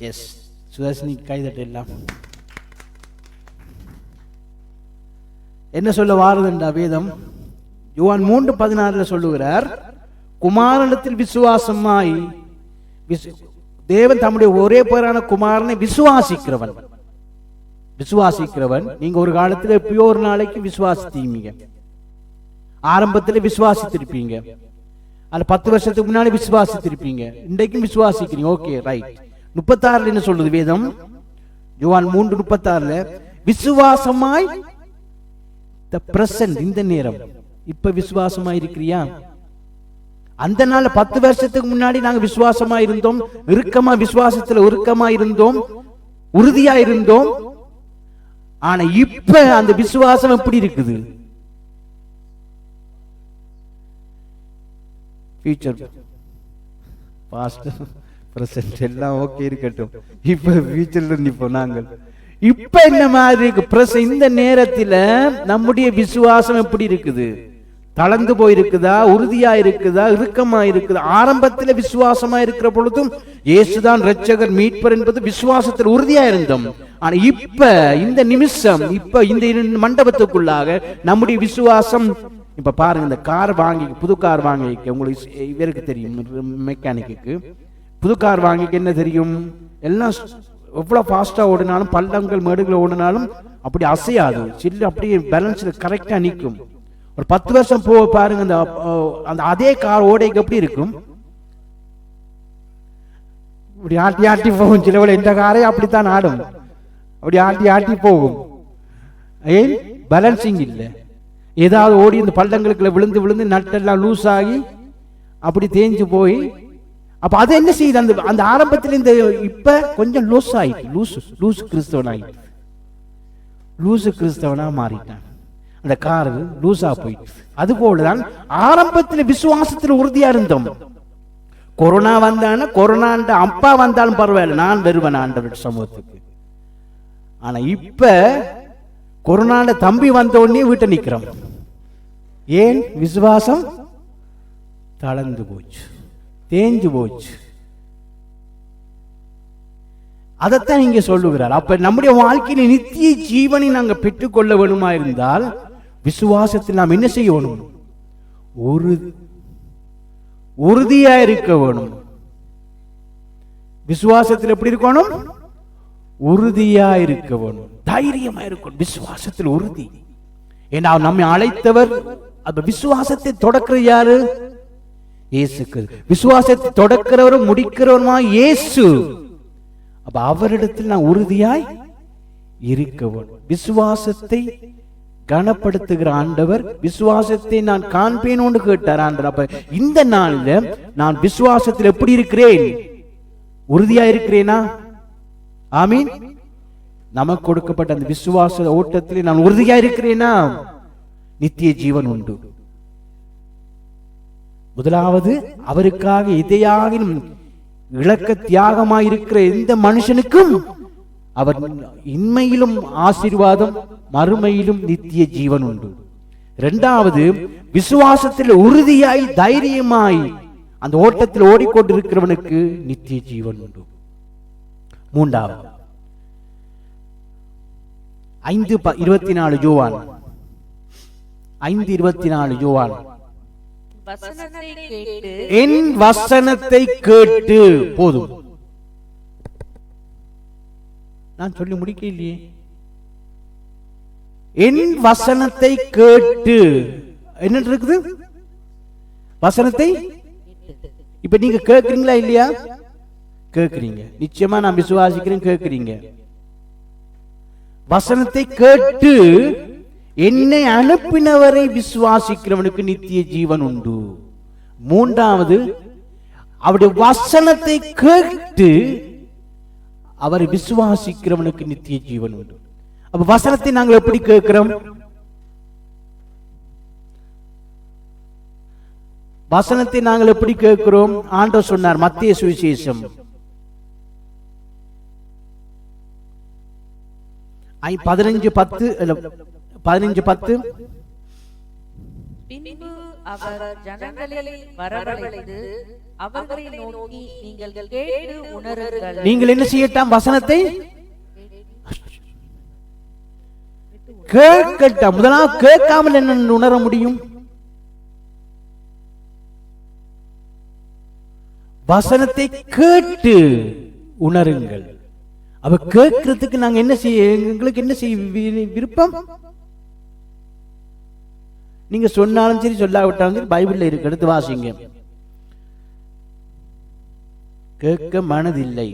எஸ், சுதர்ஷினி கைதட்டெல்லாம் என்ன சொல்ல வாருதுண்டா வேதம்? யோவான் 3:16 சொல்லுகிறார், குமாரனிடத்தில் விசுவாசமாய் தேவன் தம்முடைய ஒரே பேரான குமாரனை விசுவாசிக்கிறவன். நீங்க ஒரு காலத்துல எப்பயோ ஒரு நாளைக்கு விசுவாசித்தீங்க, ஆரம்பத்தில் விசுவாசித்திருப்பீங்க, அது 10 வருஷத்துக்கு முன்னாடி விசுவாசித்திருப்பீங்க, இன்றைக்கும் விசுவாசிக்கிறீங்க. Okay, right. 36 என்ன சொல்லுது வேதம்? யோவான் 3:36 விசுவாசமாய் த பிரசன்ட், இந்த நேரம் இப்ப விசுவாசமாய் இருக்கிறியா? அந்த நாள் 10 வருஷத்துக்கு முன்னாடி நாங்க விசுவாசமா இருந்தோம், இறுக்கமா விசுவாசத்துல இறுக்கமா இருந்தோம், உறுதியா இருந்தோம். ஆனா இப்ப அந்த விசுவாசம் எப்படி இருக்குது? ஃபியூச்சர், பாஸ்ட், பிரசன்ட் எல்லாம் ஓகே இருக்கட்டும். இப்ப ஃபியூச்சர்ல நிப்போம் நாங்கள். இப்ப என்ன மாதிரி இருக்கு? இந்த நேரத்துல நம்முடைய விசுவாசம் எப்படி இருக்குது? தளர்ந்து போயிருக்குதா, உறுதியா இருக்குதா, இறுக்கமா இருக்குதா? ஆரம்பத்தில் விசுவாசமா இருக்கிற பொழுதும் இயேசுதான் இரட்சகர் மீட்பர் என்பது விசுவாசத்தில் உறுதியா இருந்தோம். ஆனா இப்ப இந்த நிமிஷம், இப்ப இந்த மண்டபத்துக்குள்ளாக நம்முடைய விசுவாசம், இப்ப பாருங்க, இந்த கார் வாங்கி, புது கார் வாங்கி, உங்களுக்கு இவருக்கு தெரியும், மெக்கானிக்கு புது கார் வாங்கிக்க என்ன தெரியும்? எல்லாம் எவ்வளவு ஃபாஸ்டா ஓடினாலும், பள்ளங்கள் மேடுகளை ஓடினாலும் அப்படி அசையாது, சில்லு அப்படியே பேலன்ஸ்ல கரெக்டா நிற்கும். ஒரு 10 வருஷம் போ பாருங்க, அந்த அதே கார் ஓடைக்கு எப்படி இருக்கும்? இப்படி ஆட்டி ஆட்டி போகும். சிலவளை இந்த காரே அப்படித்தான் ஆடும், அப்படி ஆட்டி ஆட்டி போகும். ஏன்? பேலன்சிங் இல்லை. ஏதாவது ஓடி இந்த பள்ளங்களுக்குள்ள விழுந்து விழுந்து நட்டெல்லாம் லூஸ் ஆகி அப்படி தேஞ்சு போய், அப்ப அது என்ன செய்யுது? அந்த ஆரம்பத்தில் இந்த இப்ப கொஞ்சம் லூஸ் ஆயிட்டு, லூஸ் கிறிஸ்தவனா மாறிட்டான். அந்த காரு லூசா போயிட்டு. அது போலதான் ஆரம்பத்தில் விசுவாசத்தில் உறுதியா இருந்தோம். கொரோனா வந்தான, கொரோனாண்ட அப்பா வந்தாலும் பரவாயில்ல, நான் வருவேன் ஆண்டவர் சமூகத்துக்கு. ஆனா இப்ப கொரோனாண்ட தம்பி வந்த உடனே வீட்டை நிக்கிறோம். ஏன்? விசுவாசம் தளர்ந்து போச்சு, தேஞ்சு போச்சு. அதைத்தான் இங்க சொல்லுகிறார். அப்ப நம்முடைய வாழ்க்கையில நித்திய ஜீவனை நாங்க பெற்றுக்கொள்ள வேணுமா இருந்தால் விசுவாசத்தில் நாம் என்ன செய்யணும்? உறுதியா இருக்க வேணும். விசுவாசத்தில் எப்படி இருக்கணும்? உறுதியா இருக்க வேணும், தைரியமா இருக்கணும். விசுவாசத்தில் உறுதி. ஏன்னா நம்மை அழைத்தவர், அந்த விசுவாசத்தை தொடக்கிற யாரு? இயேசு. விசுவாசத்தை தொடக்கிறவரும் முடிக்கிறவருமா இயேசு. அப்ப அவரிடத்தில் நான் உறுதியாய் இருக்க வேண்டும். விசுவாசத்தை கனப்படுத்துகிற ஆண்டவர், விசுவாசத்தை நான் காண்பேன் கேட்டார் ஆண்டவர். அப்ப இந்த நாள்ல நான் விசுவாசத்தில் எப்படி இருக்கிறேன்? உறுதியா இருக்கிறேனா? ஆமீன். நமக்கு கொடுக்கப்பட்ட அந்த விசுவாச ஓட்டத்தில் நான் உறுதியா இருக்கிறேனா? நித்திய ஜீவன் உண்டு. முதலாவது, அவருக்காக எதையாகிலும் இழக்க தியாகமாயிருக்கிற எந்த மனுஷனுக்கும் அவர் இன்மையிலும் ஆசீர்வாதம், மறுமையிலும் நித்திய ஜீவன் உண்டு. இரண்டாவது, விசுவாசத்தில் உறுதியாய் தைரியமாய் அந்த ஓட்டத்தில் ஓடிக்கொண்டிருக்கிறவனுக்கு நித்திய ஜீவன் உண்டு. மூன்றாவது 5:24 யோவான் 5:24 யோவான், என் வசனத்தை கேட்டு, போதும், நான் சொல்லி முடிக்க இல்லையே. என் வசனத்தை கேட்டு என்ன இருக்குது? வசனத்தை இப்ப நீங்க கேட்கிறீங்களா இல்லையா? கேட்கிறீங்க. நிச்சயமா நான் விசுவாசிக்கிறேன், கேட்கிறீங்க. வசனத்தை கேட்டு என்னை அனுப்பினவரை விசுவாசிக்கிறவனுக்கு நித்திய ஜீவன் உண்டு. மூன்றாவது, அவருடைய வசனத்தை கேட்டு அவரை விசுவாசிக்கிறவனுக்கு நித்திய ஜீவன் உண்டு. அப்ப வசனத்தை நாங்கள் எப்படி கேட்கிறோம்? வசனத்தை நாங்கள் எப்படி கேட்கிறோம்? ஆண்டவர் சொன்னார், மத்தேயு சுவிசேஷம் 15:10, பின்பு அவர் ஜனங்களை வரவழைத்து அவர்களை நோக்கி, நீங்கள் கேட்டு உணருங்கள். நீங்கள் என்ன செய்யட்டாம்? வசனத்தை கேட்கட்டாம். முதலாவது கேட்காமல் என்ன உணர முடியும்? வசனத்தை கேட்டு உணருங்கள். அப்ப கேட்கறதுக்கு நாங்க என்ன செய்ய, எங்களுக்கு என்ன செய்ய விருப்பம்? நீங்க சொன்னாலும் சரி, சொல்லாவிட்டாலும் சரி, பைபிள்ல இருக்கு, எடுத்து வாசிங்க. கேட்க மனதில்லை.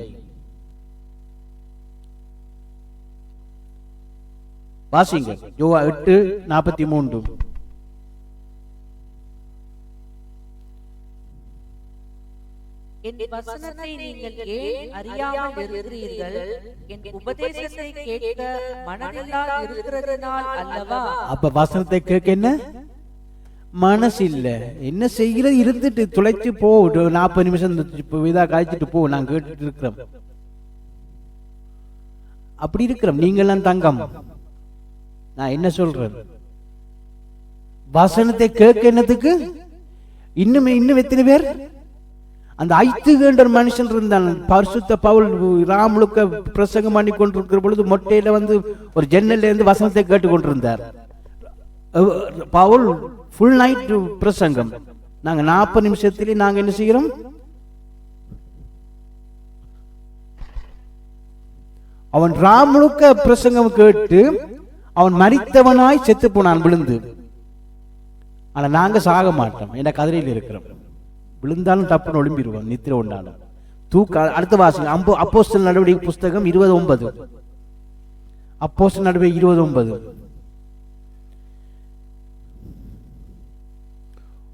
வாசிங்க யோவா 8:43. என் வசனத்தை நீங்கள் ஏன் அறியாமல் இருக்கிறீர்கள்? என் உபதேசத்தை கேட்க மனதில்லாது இருக்கிறதினால் அல்லவா? அப்ப வசனத்தை கேட்க என்ன மனசு இல்ல. என்ன செய்கிறது? இருந்துட்டு துளைச்சு போ, 40 நிமிஷம் இதா காய்ச்சிட்டு போ, நான் கேட்டுட்டு இருக்கிறோம். அப்படி இருக்கிறோம். நீங்களாம் தங்கம். நான் என்ன சொல்றேன்? வசனத்தை கேட்க என்னத்துக்கு? இன்னும் எத்தனை பேர் அந்த ஐத்துகேண்ட மனுஷன் இருந்தான். பரிசுத்த பவுல் ராமுழுக்க பிரசங்கம் பண்ணி கொண்டிருக்கிற பொழுது மொட்டையில வந்து ஒரு ஜன்னல்ல இருந்து வசனத்தை கேட்டு கொண்டிருந்தார். பவுல் ஃபுல் நைட் பிரசங்கம். நாங்க 40 நிமிஷத்திலே நாங்க என்ன செய்கிறோம்? அவன் ராமுழுக்க பிரசங்கம் கேட்டு அவன் மரித்தவனாய் செத்து போனான் விழுந்து. ஆனா நாங்க சாக மாட்டோம். என்ற கதிரையில் இருக்கிறோம். விழுந்தாலும் தப்புன்னு ஒளிம்பிடுவோம், நித்திர உண்டாலும் தூக்க. அடுத்த வாசிங்க அப்போஸ்தலர் நடவடிக்கை புஸ்தகம் 20:9. அப்போஸ்தலர் நடவடிக்கை 20:9.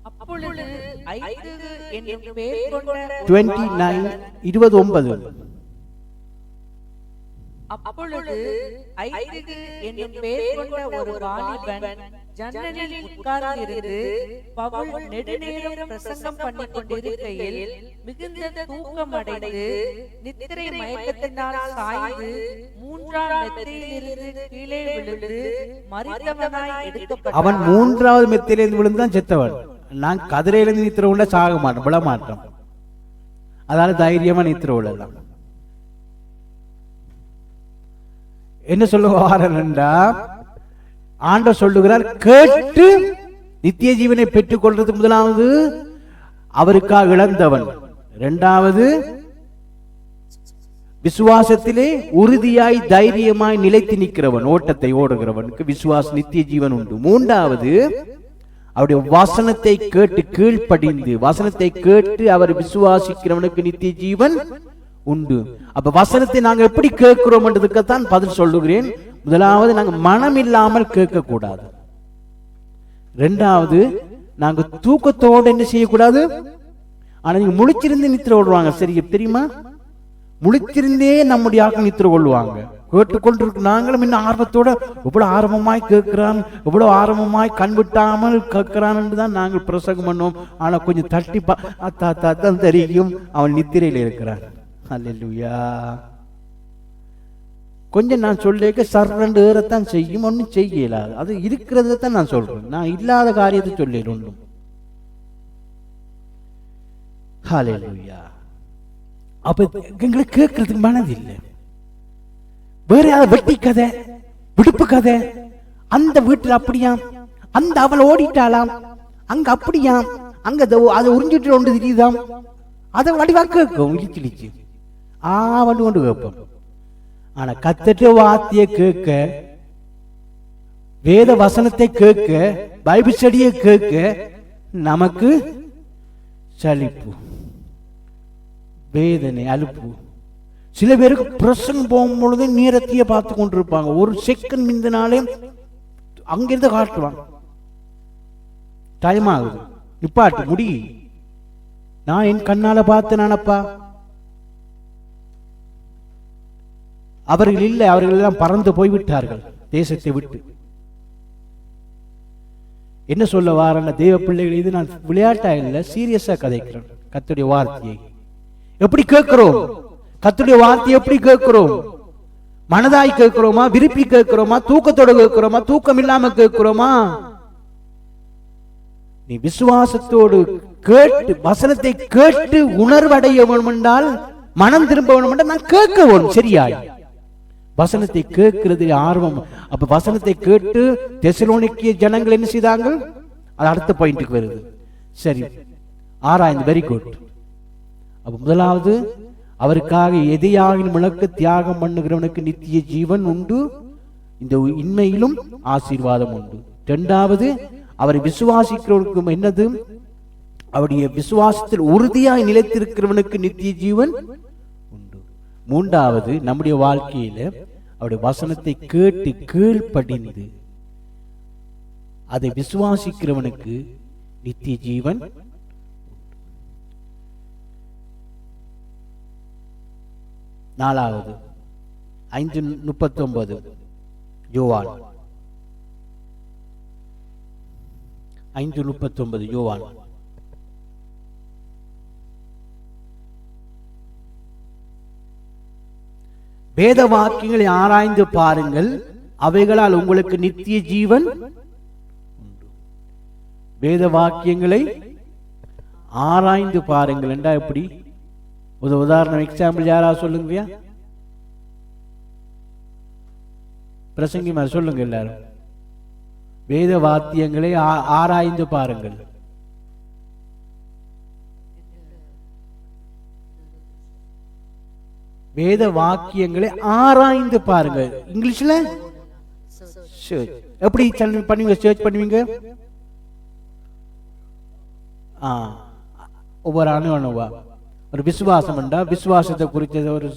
அப்பொழுது ஐதுகு என்னும் பெயர் கொண்ட 29:29. அப்பொழுது ஐதுகு என்னும் பெயர் கொண்ட ஒரு வாலிபன் ஜன்னலில் உட்கார்ந்திருந்து பவுல் நெடுநேரம் பிரசங்கம் பண்ணி கொண்டிருக்கையில் மிகுந்த தூக்கமடைந்து நித்திரை மயக்கத்தினால் சாய்ந்து 3ஆம் மெத்தையிலிருந்து கீழே விழுந்து மரித்தவனாய் எடுக்கப்பட்டான். அவன் 3ஆவது மெத்தையிலிருந்து விழுந்தான் செத்தவன். நான் கதிரையிலிருந்து நித்திர உள்ள சாக மாட்டோம், விழ மாட்டோம். அதனால தைரியமா நித்திர உள்ளலாம். என்ன சொல்லுவாரா? ஆண்டவர் சொல்லுகிறார், கேட்டு நித்திய ஜீவனை பெற்றுக் கொள்றதுக்கு முதலாவது அவருக்காக இழந்தவன், இரண்டாவது விசுவாசத்திலே உறுதியாய் தைரியமாய் நிலைத்து நிற்கிறவன், ஓட்டத்தை ஓடுகிறவனுக்கு விசுவாச நித்திய ஜீவன் உண்டு. மூன்றாவது அவருடைய வசனத்தை கேட்டு கீழ்ப்படிந்து வசனத்தை கேட்டு அவர் விசுவாசிக்கிறவனுக்கு நித்திய ஜீவன் உண்டு. அப்ப வசனத்தை நாங்க எப்படி கேட்கிறோம் என்றதுக்குத்தான் பதில் சொல்லுகிறேன். முதலாவது, நாங்க மனம் இல்லாமல் கேட்க கூடாது. இரண்டாவது, நாங்க தூக்கத்தோடு என்ன செய்யக்கூடாது. ஆனா நீங்க முழிச்சிருந்து நித்திர கொள்வாங்க, சரி தெரியுமா? முழிச்சிருந்தே நம்முடைய ஆக்கள் நித்திர கொள்வாங்க. கேட்டுக்கொண்டிருக்கு நாங்களும் இன்னும் ஆர்வத்தோட எவ்வளவு ஆர்வமாய் கேட்கிறான், எவ்வளவு ஆர்வமாய் கண்விட்டாமல் கேட்கிறான் என்றுதான் நாங்கள் பிரசங்கம் பண்ணோம். ஆனா கொஞ்சம் தட்டி தான் தெரியும் அவன் நித்திரையில் இருக்கிறான். அல்லேலூயா. கொஞ்சம் நான் சொல்லிக்க சர்றண்டு ஏறத்தான் செய்யும், ஒன்றும் செய்யல. அது இருக்கிறத தான் நான் சொல்றேன், நான் இல்லாத காரியத்தை சொல்லிடு ஒன்றும். ஹல்லேலூயா. அப்ப எங்களுக்கு கேட்கறதுக்கு மனது இல்லை. வேற யாராவது வெட்டி கதை, விடுப்பு கதை, அந்த வீட்டில் அப்படியாம், அந்த அவள் ஓடிட்டாளாம், அங்க அப்படியாம், அங்க அதை உறிஞ்சிட்டு ஒன்று தெரியுதாம், அதை வடிவா கேட்கும் இழிச்சு வந்து கொண்டு கேட்போம். ஆனா கத்தட்ட வார்த்தையை கேட்க, வேத வசனத்தை கேட்க, பைபிள் ஸ்டடியை கேட்க நமக்கு சலிப்பு, வேதனை, அலுப்பு. சில பேருக்கு பிரசங்கம் போகும்பொழுது நேரத்தையே பார்த்து கொண்டிருப்பாங்க. ஒரு செகண்ட் மிந்தினாலே அங்கிருந்து காட்டுவாங்க, டைம் ஆகுது, நிப்பாட்டு முடி. நான் என் கண்ணால பார்த்து நானப்பா. அவர்கள் இல்லை, அவர்கள் எல்லாம் பறந்து போய்விட்டார்கள் தேசத்தை விட்டு. என்ன சொல்ல வாரன தேவ பிள்ளைகள், இது நான் விளையாட்டா இல்லை, சீரியஸா கதைக்கிறேன். கர்த்தருடைய வார்த்தையை எப்படி கேட்கிறோம்? கர்த்தருடைய வார்த்தையை எப்படி கேட்கிறோம்? மனதாய் கேட்கிறோமா? விருப்பி கேட்கிறோமா? தூக்கத்தோட கேட்கிறோமா? தூக்கம் இல்லாம கேட்கிறோமா? நீ விசுவாசத்தோடு கேட்டு, வசனத்தை கேட்டு உணர்வடைய வேண்டும் என்றால், மனம் திரும்ப வேண்டும் என்றால் நான் கேட்க வேண்டும். சரியாய் வசனத்தை கேட்கிறது ஆர்வம். அப்ப வசனத்தை கேட்டு தெசலோனிக்கேய ஜனங்கள் என்ன செய்தாங்க? அது அடுத்த பாயிண்ட்டுக்கு வருது. சரி, ஆராய்ந்து, வெரி குட். அப்ப முதலாவது, அவருக்காக எதையாகிலும் இழக்க தியாகம் பண்ணுகிறவனுக்கு நித்திய ஜீவன் உண்டு, இந்த இன்மையிலும் ஆசீர்வாதம் உண்டு. இரண்டாவது, அவரை விசுவாசிக்கிறவனுக்கு என்னது? அவருடைய விசுவாசத்தில் உறுதியாய் நிலைத்திருக்கிறவனுக்கு நித்திய ஜீவன் உண்டு. மூன்றாவது, நம்முடைய வாழ்க்கையில அவருடைய வசனத்தை கேட்டு கீழ்ப்படிந்து அதை விசுவாசிக்கிறவனுக்கு நித்திய ஜீவன். நாலாவது, 5:39 யோவான் 5:39 யோவான். வேத வாக்கியங்களை ஆராய்ந்து பாருங்கள், அவைகளால் உங்களுக்கு நித்திய ஜீவன் உண்டு. வேத வாக்கியங்களை ஆராய்ந்து பாருங்கள் என்றா எப்படி? ஒரு உதாரணம், எக்ஸாம்பிள் யாராவது சொல்லுங்க. பிரசங்கி மாதிரி சொல்லுங்க எல்லாரும். வேத வாக்கியங்களை ஆராய்ந்து பாருங்கள். வேத வாக்கியங்களை ஆராய்ந்து பாருங்க. இங்கிலீஷ்ல எப்படி பண்ணுவீங்க? சர்ச் பண்ணுவீங்க. ஒவ்வொரு அணுவா ஒரு விசுவாசம் என்றா விசுவாசத்தை குறித்த ஒரு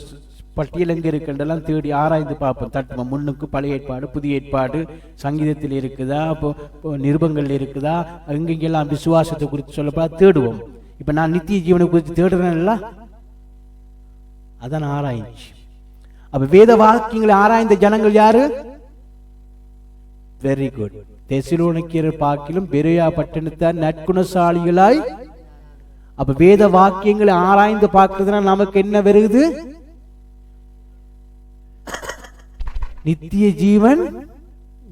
பட்டியல் எங்க இருக்குன்றெல்லாம் தேடி ஆராய்ந்து பார்ப்போம். தட்டுவோம். முன்னுக்கு பழைய ஏற்பாடு, புதிய ஏற்பாடு, சங்கீதத்தில் இருக்குதா, இப்போ நிருபங்கள் இருக்குதா, எங்கெங்கெல்லாம் விசுவாசத்தை குறித்து சொல்லப்பா தேடுவோம். இப்ப நான் நித்திய ஜீவனை குறித்து தேடுறேன்ல, அதான் ஆராய்ச்சி. அப்ப வேத வாக்கியங்களை ஆராய்ந்த ஜனங்கள் யாரு? Very good. தெசலோனிக்கேயர் பார்க்கிலும் பெரோயா பட்டணத்தார் நற்குணசாலிகளாய். அப்ப வேத வாக்கியங்களை ஆராய்ந்து பார்க்கிறதுனா நமக்கு என்ன வருது? நித்திய ஜீவன்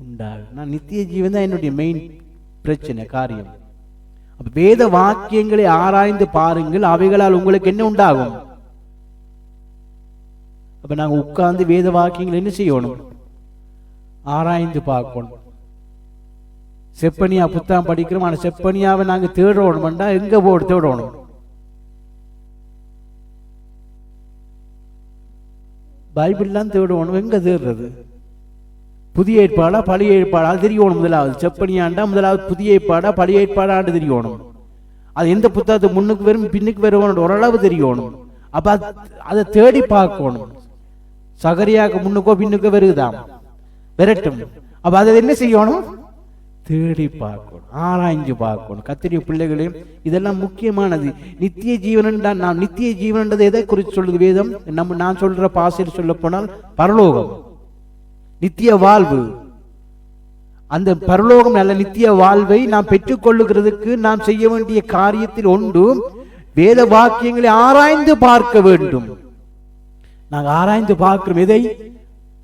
உண்டாகும். நான் நித்திய ஜீவன் தான் என்னுடைய மெயின் பிரச்சனை, காரியம். அப்ப வேத வாக்கியங்களை ஆராய்ந்து பாருங்கள், அவைகளால் உங்களுக்கு என்ன உண்டாகும்? அப்ப நாங்க உட்கார்ந்து வேத வாக்கியங்கள் என்ன செய்யணும்? ஆராய்ந்து பார்க்கணும். செப்பனியா புத்தகம் படிக்கிறோம், ஆனா செப்பனியாவை நாங்க தேடணும்டா எங்க போடு தேடணும்? பைபிள்லாம் தேடணும். எங்க தேடுறது? புதிய ஏற்பாடா பழைய ஏற்பாடா தெரியணும். முதலாவது செப்பனியாண்டா முதலாவது புதிய ஏற்பாடா பழைய ஏற்பாடாண்டு தெரியணும். அது எந்த புத்தகத்தை முன்னுக்கு வரும் பின்னுக்கு வருவோம் ஓரளவு தெரியணும். அப்ப அதை தேடி பார்க்கணும். சகரியாக்கு முன்னுக்கோ பின்னுக்கோ வருகுதாம், விரட்டும். அப்ப அதை என்ன செய்யணும்? தேடி பார்க்கணும், ஆராய்ஞ்சு பார்க்கணும். கர்த்தருடைய பிள்ளைகளே, இதெல்லாம் முக்கியமானது. நித்திய ஜீவன் தான். நாம் நித்திய ஜீவன்ன்றது எதை குறித்து சொல்லுது வேதம்? நான் சொல்ற பாசையில் சொல்ல போனால் பரலோகம், நித்திய வாழ்வு. அந்த பரலோகம் நல்ல நித்திய வாழ்வை நாம் பெற்றுக் கொள்ளுகிறதுக்கு நாம் செய்ய வேண்டிய காரியத்தில் ஒன்று, வேத வாக்கியங்களை ஆராய்ந்து பார்க்க வேண்டும். நாங்கள் ஆராய்ந்து பார்க்கிறோம். எதை?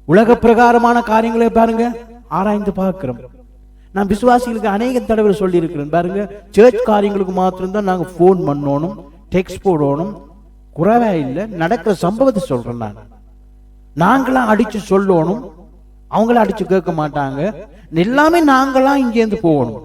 உலக பிரகாரமான காரியங்களை பாருங்க ஆராய்ந்து பார்க்கிறோம். நான் விசுவாசிகளுக்கு அநேக தடவை சொல்லி இருக்கிறேன் பாருங்க, சர்ச் காரியங்களுக்கு மாத்திரம்தான் நாங்க போன் பண்ணணும், டெக்ஸ்ட் போடணும், குறைவா இல்லை. நடக்கிற சம்பவத்தை சொல்றேன். நாங்களாம் அடிச்சு சொல்லணும், அவங்கள அடிச்சு கேட்க மாட்டாங்க. எல்லாமே நாங்களாம் இங்கேருந்து போகணும்.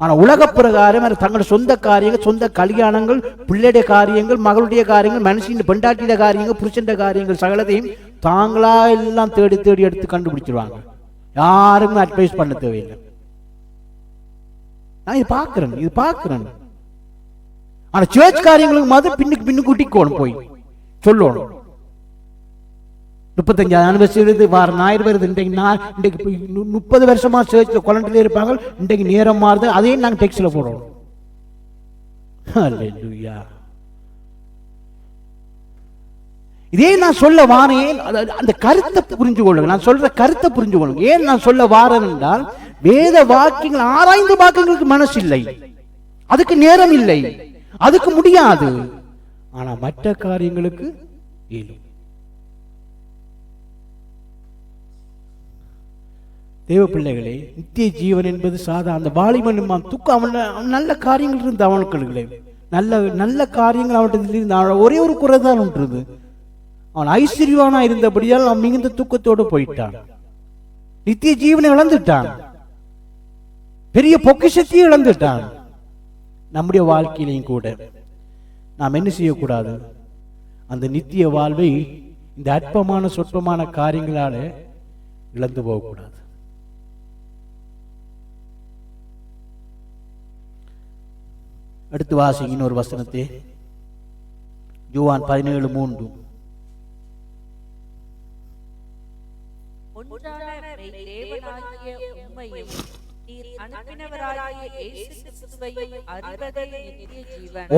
ஆனா உலக பிரகாரம் தங்களோட சொந்த காரியங்கள், சொந்த கல்யாணங்கள், பிள்ளைடைய காரியங்கள், மகளுடைய காரியங்கள், மனுஷன் பெண்டாட்டிய காரியங்கள், புருஷன் காரியங்கள் சகலத்தையும் தாங்களா எல்லாம் தேடி தேடி எடுத்து கண்டுபிடிச்சிருவாங்க. யாருக்கும் அட்வைஸ் பண்ண தேவையில்லை. நான் இது பார்க்கிறேன். ஆனா சர்ச் காரியங்களுக்கு மாதிரி பின்னுக்கு கூட்டிக்கோணும், போய் சொல்லணும். 35 அனிவர்சரி வருது, வார ஞாயிறு வருது. இன்றைக்கு 30 வருஷமா சர்ச்ல குவாலண்டில இருப்பாங்க. இன்றைக்கு நேரம் மாறுது, அதையும் நாங்க டெக்ஸ்ட்ல போடுறோம். ஹல்லேலூயா. இதே நான் சொல்ல வாரேன், அந்த கருத்தை புரிஞ்சு கொள்ளுங்க. நான் சொல்ற கருத்தை புரிஞ்சு கொள்ளுங்க. ஏன் நான் சொல்ல வாரேன் என்றால், வேத வாக்கியங்கள் ஆராய்ந்து வாக்கியங்களுக்கு மனசு இல்லை, அதுக்கு நேரம் இல்லை, அதுக்கு முடியாது. ஆனா மற்ற காரியங்களுக்கு இயலும். தேவ பிள்ளைகளே, நித்திய ஜீவன் என்பது சாதா அந்த வாலிபன் துக்கம். அவன் நல்ல காரியங்கள் இருந்து அவனுக்கு நல்ல காரியங்கள் அவன்கிட்ட இருந்து ஒரே ஒரு குறை தான் ஒன்றது. அவன் ஐஸ்வர்யவானா இருந்தபடியால் அவன் மிகுந்த துக்கத்தோடு போயிட்டான். நித்திய ஜீவனை இழந்துட்டான், பெரிய பொக்கிஷத்தையும் இழந்துட்டான். நம்முடைய வாழ்க்கையிலையும் கூட நாம் என்ன செய்யக்கூடாது? அந்த நித்திய வாழ்வை இந்த அற்பமான சொற்பமான காரியங்களால இழந்து போகக்கூடாது. அடுத்து வாசிங்க இன்னொரு வசனத்தை, யோவான் 17:3.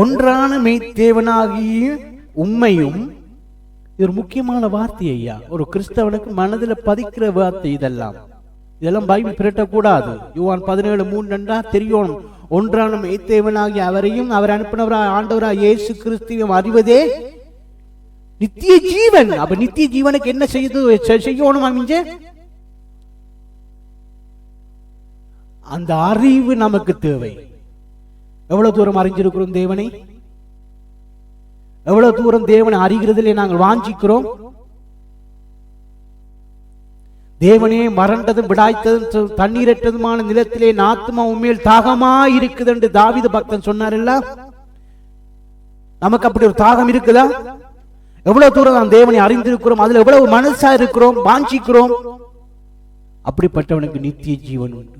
ஒன்றான மெய்தேவனாகிய உம்மையும். இது ஒரு முக்கியமான வார்த்தை ஐயா. ஒரு கிறிஸ்தவனுக்கு மனதில் பதிக்கிற வார்த்தை. இதெல்லாம் பைபிள் பிரட்டக்கூடாது. யோவான் 17:3 தெரியணும். ஒன்றான மெய்தேவனாகிய அவரையும் அவர் அனுப்பினவராய் ஆண்டவராய் இயேசு கிறிஸ்துவையும் அறிவதே நித்திய ஜீவன். அப்ப நித்திய ஜீவனுக்கு என்ன செய்யணும்? அந்த அறிவு நமக்கு தேவை. எவ்வளவு தூரம் அறிஞ்சிருக்கிறோம் தேவனை? எவ்வளவு தூரம் தேவனை அறிகிறதிலே நாங்கள் வாஞ்சிக்கிறோம்? தேவனே மறண்டதும் விடாய்த்ததும் தண்ணீரற்றதுமான நிலத்திலே ஆத்துமா உண்மையில் தாகமா இருக்குது என்று தாவீது பக்தன் சொன்னார்ல. நமக்கு அப்படி ஒரு தாகம் இருக்குதா? எவ்வளவு தூரம் நாம் தேவனை அறிந்திருக்கிறோம், அதுல எவ்வளவு மனசா இருக்கிறோம், வாஞ்சிக்கிறோம்? அப்படிப்பட்டவனுக்கு நித்திய ஜீவன் உண்டு.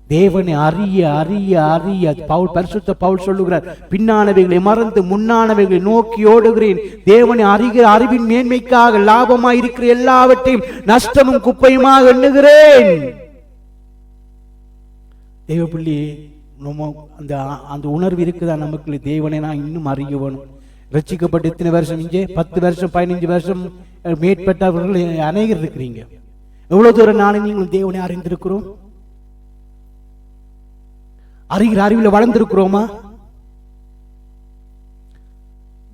தேவனை அறிய அறிய அறிய பரிசுத்த பவுல் சொல்லுகிறார், பின்னானவைகளை மறந்து முன்னானவைகளை நோக்கி ஓடுகிறேன். தேவனை அறிகிற அறிவின் மேன்மைக்காக லாபமாய் இருக்கிற எல்லாவற்றையும் நஷ்டமும் குப்பையுமாக எண்ணுகிறேன். தேவ பிள்ளை, அந்த உணர்வு இருக்குதா நமக்கு? தேவனை நான் இன்னும் அறிய வேணும். ரட்சிக்கப்பட்டு இத்தனை வருஷம், இங்கே 10 வருஷம் 15 வருஷம் மேற்பட்டவர்கள் அநேகர் இருக்கிறீங்க. எவ்வளவு தூரம் நானும் நீங்கள் தேவனை அறிந்திருக்கிறோம்? அறிகிற அறிவில் வளர்ந்திருக்கிறோமா?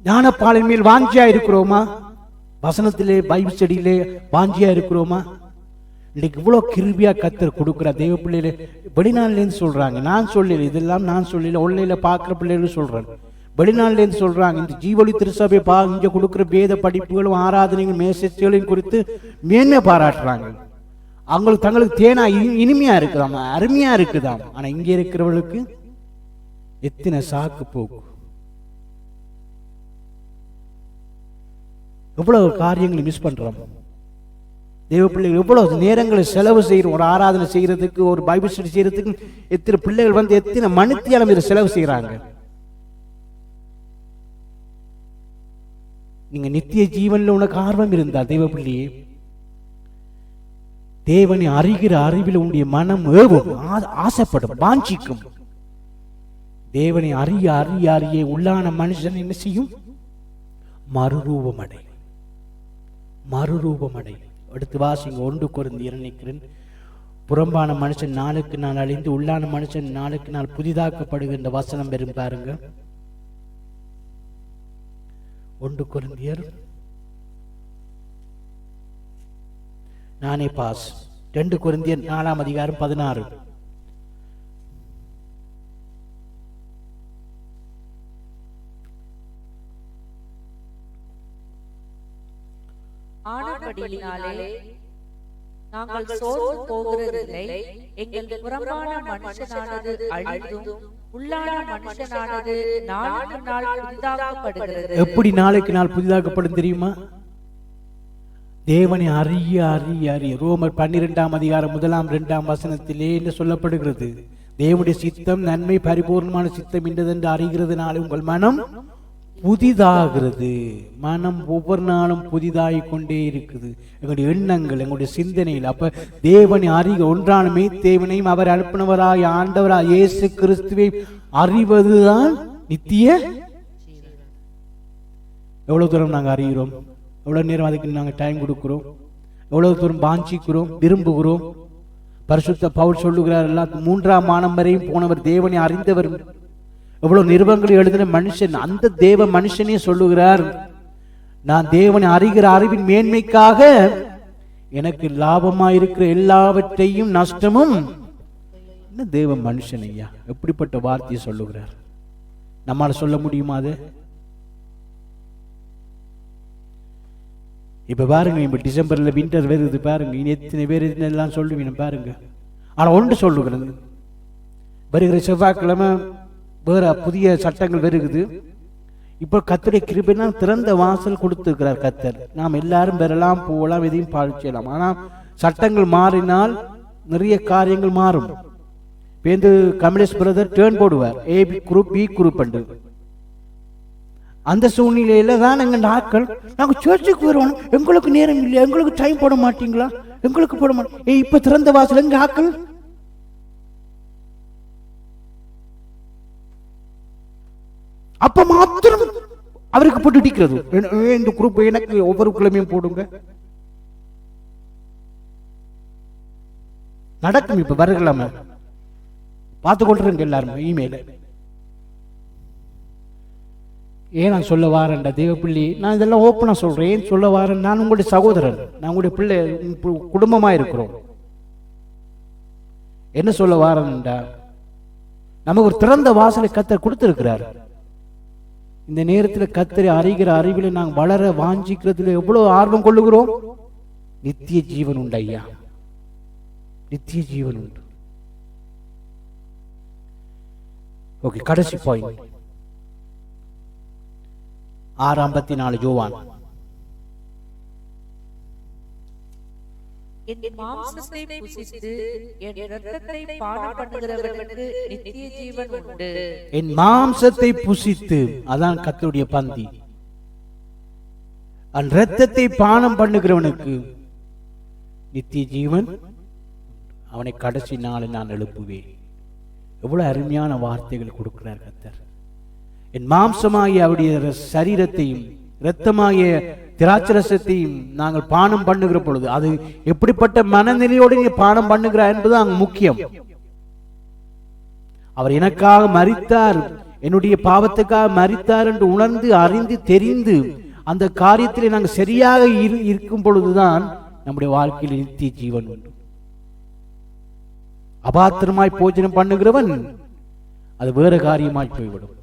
ஞானப்பாலின் மேல் வாஞ்சியா இருக்கிறோமா? வசனத்திலே பைபிள் ஸ்டடியிலே வாஞ்சியா இருக்கிறோமா? இன்னைக்கு இவ்வளவு கிருபியா கர்த்தர் கொடுக்கிற தேவ பிள்ளைகளே, வெளிநாட்டிலேருந்து சொல்றாங்க. நான் சொல்லல, இதெல்லாம் நான் சொல்லல, ஒன்லைன்ல பாக்குற பிள்ளைகளும் சொல்றேன். வெளிநாட்டிலேருந்து சொல்றாங்க, இந்த ஜீவொளி திருசபை இங்க கொடுக்கிற வேத படிப்புகளும் ஆராதனைகள் மேசேஜ்களையும் குறித்து மேன்மை பாராட்டுறாங்க. அவங்களுக்கு தங்களுக்கு தேனா இனிமையா இருக்குதாம், அருமையா இருக்குதாம். ஆனா இங்க இருக்கிறவர்களுக்கு எத்தனை சாக்கு போக்கு, எவ்வளவு காரியங்களை மிஸ் பண்றோம். தேவ பிள்ளைகள் எவ்வளவு நேரங்களை செலவு செய்யறோம். ஒரு ஆராதனை செய்யறதுக்கு, ஒரு பைபிள் ஸ்டடி செய்யறதுக்கு எத்தனை பிள்ளைகள் எத்தனை மணித்தியாலம் இதை செலவு செய்யறாங்க. நீங்க நித்திய ஜீவன்ல உனக்கு ஆர்வம் இருந்தா தேவ பிள்ளையே, தேவனை அறிகிற அறிவில் உன்னுடைய மனம் ஏவும், ஆசைப்படும், வாஞ்சிக்கும். தேவனை அறிய அறிய அறிய உள்ளான மனுஷன் என்ன செய்யும்? மறுரூபமடை. அடுத்து வாசிங்க 1 கொரிந்தியர் நினைக்கிறேன். புறம்பான மனுஷன் நாளுக்கு நாள் அழிந்து உள்ளான மனுஷன் நாளுக்கு நாள் புதிதாக்கப்படுகின்ற வசனம் பெறும் பாருங்க. 1 கொரிந்தியர் நானே பாஸ். 2 கொரிந்தியர் 4:16. ஆனபடியினாலே நாங்கள் சோர்ந்து போகிறதில்லை. எங்கள் புறம்பான மனுஷனானது அழிந்தும் உள்ளான மனுஷனானது நாளுக்கு நாள் புதிதாக்கப்படுகிறது. எப்படி நாளுக்கு நாள் புதிதாக்கப்படும் தெரியுமா? தேவனை அறிய அறிய அறிய. ரோமர் 12:1-2 என்று சொல்லப்படுகிறது. தேவனுடைய சித்தம் நன்மை பரிபூர்ணமான சித்தம் என்றதென்று அறிகிறதுனால உங்கள் மனம் புதிதாகிறது. மனம் ஒவ்வொரு நாளும் புதிதாகிக் கொண்டே இருக்குது. எங்களுடைய எண்ணங்கள், எங்களுடைய சிந்தனையில். அப்ப தேவனை அறிக, ஒன்றானுமே தேவனையும் அவர் அனுப்பினவராய் ஆண்டவராய் இயேசு கிறிஸ்துவை அறிவதுதான் நித்திய. எவ்வளவு தூரம் நாங்கள் அறிகிறோம்? எவ்வளவு நேரம் அதுக்கு நாங்கள் டைம் கொடுக்கிறோம்? எவ்வளவு தூரம் வாஞ்சிக்கிறோம், விரும்புகிறோம்? பரிசுத்த பவுல் சொல்லுகிறார், எல்லாத்துக்கும் 3ஆம் மானம் வரையும் போனவர், தேவனை அறிந்தவர். எவ்வளவு நிருபங்களை எழுதின மனுஷன், அந்த தேவ மனுஷனே சொல்லுகிறார், நான் தேவனை அறிகிற அறிவின் மேன்மைக்காக எனக்கு லாபமாயிருக்கிற எல்லாவற்றையும் நஷ்டமும். என்ன தேவ மனுஷன் ஐயா, எப்படிப்பட்ட வார்த்தையை சொல்லுகிறார்! நம்மால சொல்ல முடியுமா அது? இப்ப பாருங்க, இப்ப டிசம்பர்ல வின்டர் வருது பாருங்க, இனி எத்தனை பேர் எல்லாம் சொல்லுவீங்க பாருங்க. ஆனா ஒன்று சொல்லுகிறது, வருகிற செவ்வாய்க்கிழமை வேற புதிய சட்டங்கள் வருகுது. இப்போ கர்த்தருடைய கிருபையினால் திறந்த வாசல் கொடுத்திருக்கிறார் கர்த்தர். நாம் எல்லாரும் பெறலாம், போகலாம், எதையும் பாழ்ச்சலாம். ஆனால் சட்டங்கள் மாறினால் நிறைய காரியங்கள் மாறும். இப்போ கமலேஷ் பிரதர் டேர்ன் போடுவார், A group B group and. அந்த சூழ்நிலையில தான் எங்கள் ஆட்கள், நாங்கள் சர்ச்சுக்கு வருவோம், எங்களுக்கு நேரம் இல்லையா, எங்களுக்கு டைம் போட மாட்டீங்களா, எங்களுக்கு போட மாட்டோம். இப்ப திறந்த வாசல் எங்க ஆட்கள் அப்ப மாத்திரம் அவருக்கு போட்டு இடிக்கிறது. இந்த குரூப் எனக்கு ஒவ்வொரு கிழமையும் போடுங்க. நடக்கும். இப்ப வருகலாம பார்த்து கொண்டிருங்க எல்லாருமே இமெயில. ஏன் நான் சொல்ல வாரேன்டா தேவ பிள்ளை, நான் இதெல்லாம் ஓப்பனா சொல்றேன். ஏன் சொல்ல வாரேன், நான் உங்களுடைய சகோதரன், நான் உங்களுடைய பிள்ளை, குடும்பமா இருக்கிறோம். என்ன சொல்ல வாரேன்டா, நமக்கு ஒரு திறந்த வாசலை கர்த்தர் கொடுத்திருக்கிறார். இந்த நேரத்தில் கர்த்தரை அறிகிற அறிவில நாங்கள் வளர வாஞ்சிக்கிறதுல எவ்வளவு ஆர்வம் கொள்ளுகிறோம். நித்திய ஜீவன் உண்டு ஐயா, நித்திய ஜீவன் உண்டு. ஓகே, கடைசி பாயிண்ட் 6:54 யோவான். என் மாம்சத்தை புசித்து என் இரத்தத்தை பானம் பண்ணுகிறவனுக்கு நித்திய ஜீவன் உண்டு. என் மாம்சத்தை புசித்து, அதான் கர்த்தருடைய பந்தி, அந்த இரத்தத்தை பானம் பண்ணுகிறவனுக்கு நித்திய ஜீவன், அவனை கடைசி நாளில் நான் எழுப்புவேன். எவ்வளவு அருமையான வார்த்தைகள் கொடுக்கிறார் கர்த்தர். என் மாம்சமாகிய அவருடைய சரீரத்தையும் இரத்தமாகிய திராட்சரசத்தையும் நாங்கள் பானம் பண்ணுகிற பொழுது, அது எப்படிப்பட்ட மனநிலையோடு நீ பானம் பண்ணுகிறார் என்பது அங்கு முக்கியம். அவர் எனக்காக மரித்தார், என்னுடைய பாவத்துக்காக மரித்தார் என்று உணர்ந்து அறிந்து தெரிந்து அந்த காரியத்திலே நாங்கள் சரியாக இருக்கும் பொழுதுதான் நம்முடைய வாழ்க்கையில் நித்திய ஜீவன் உண்டு. அபாத்திரமாய் போஜனம் பண்ணுகிறவன் அது வேற காரியமாய் போய்விடும்.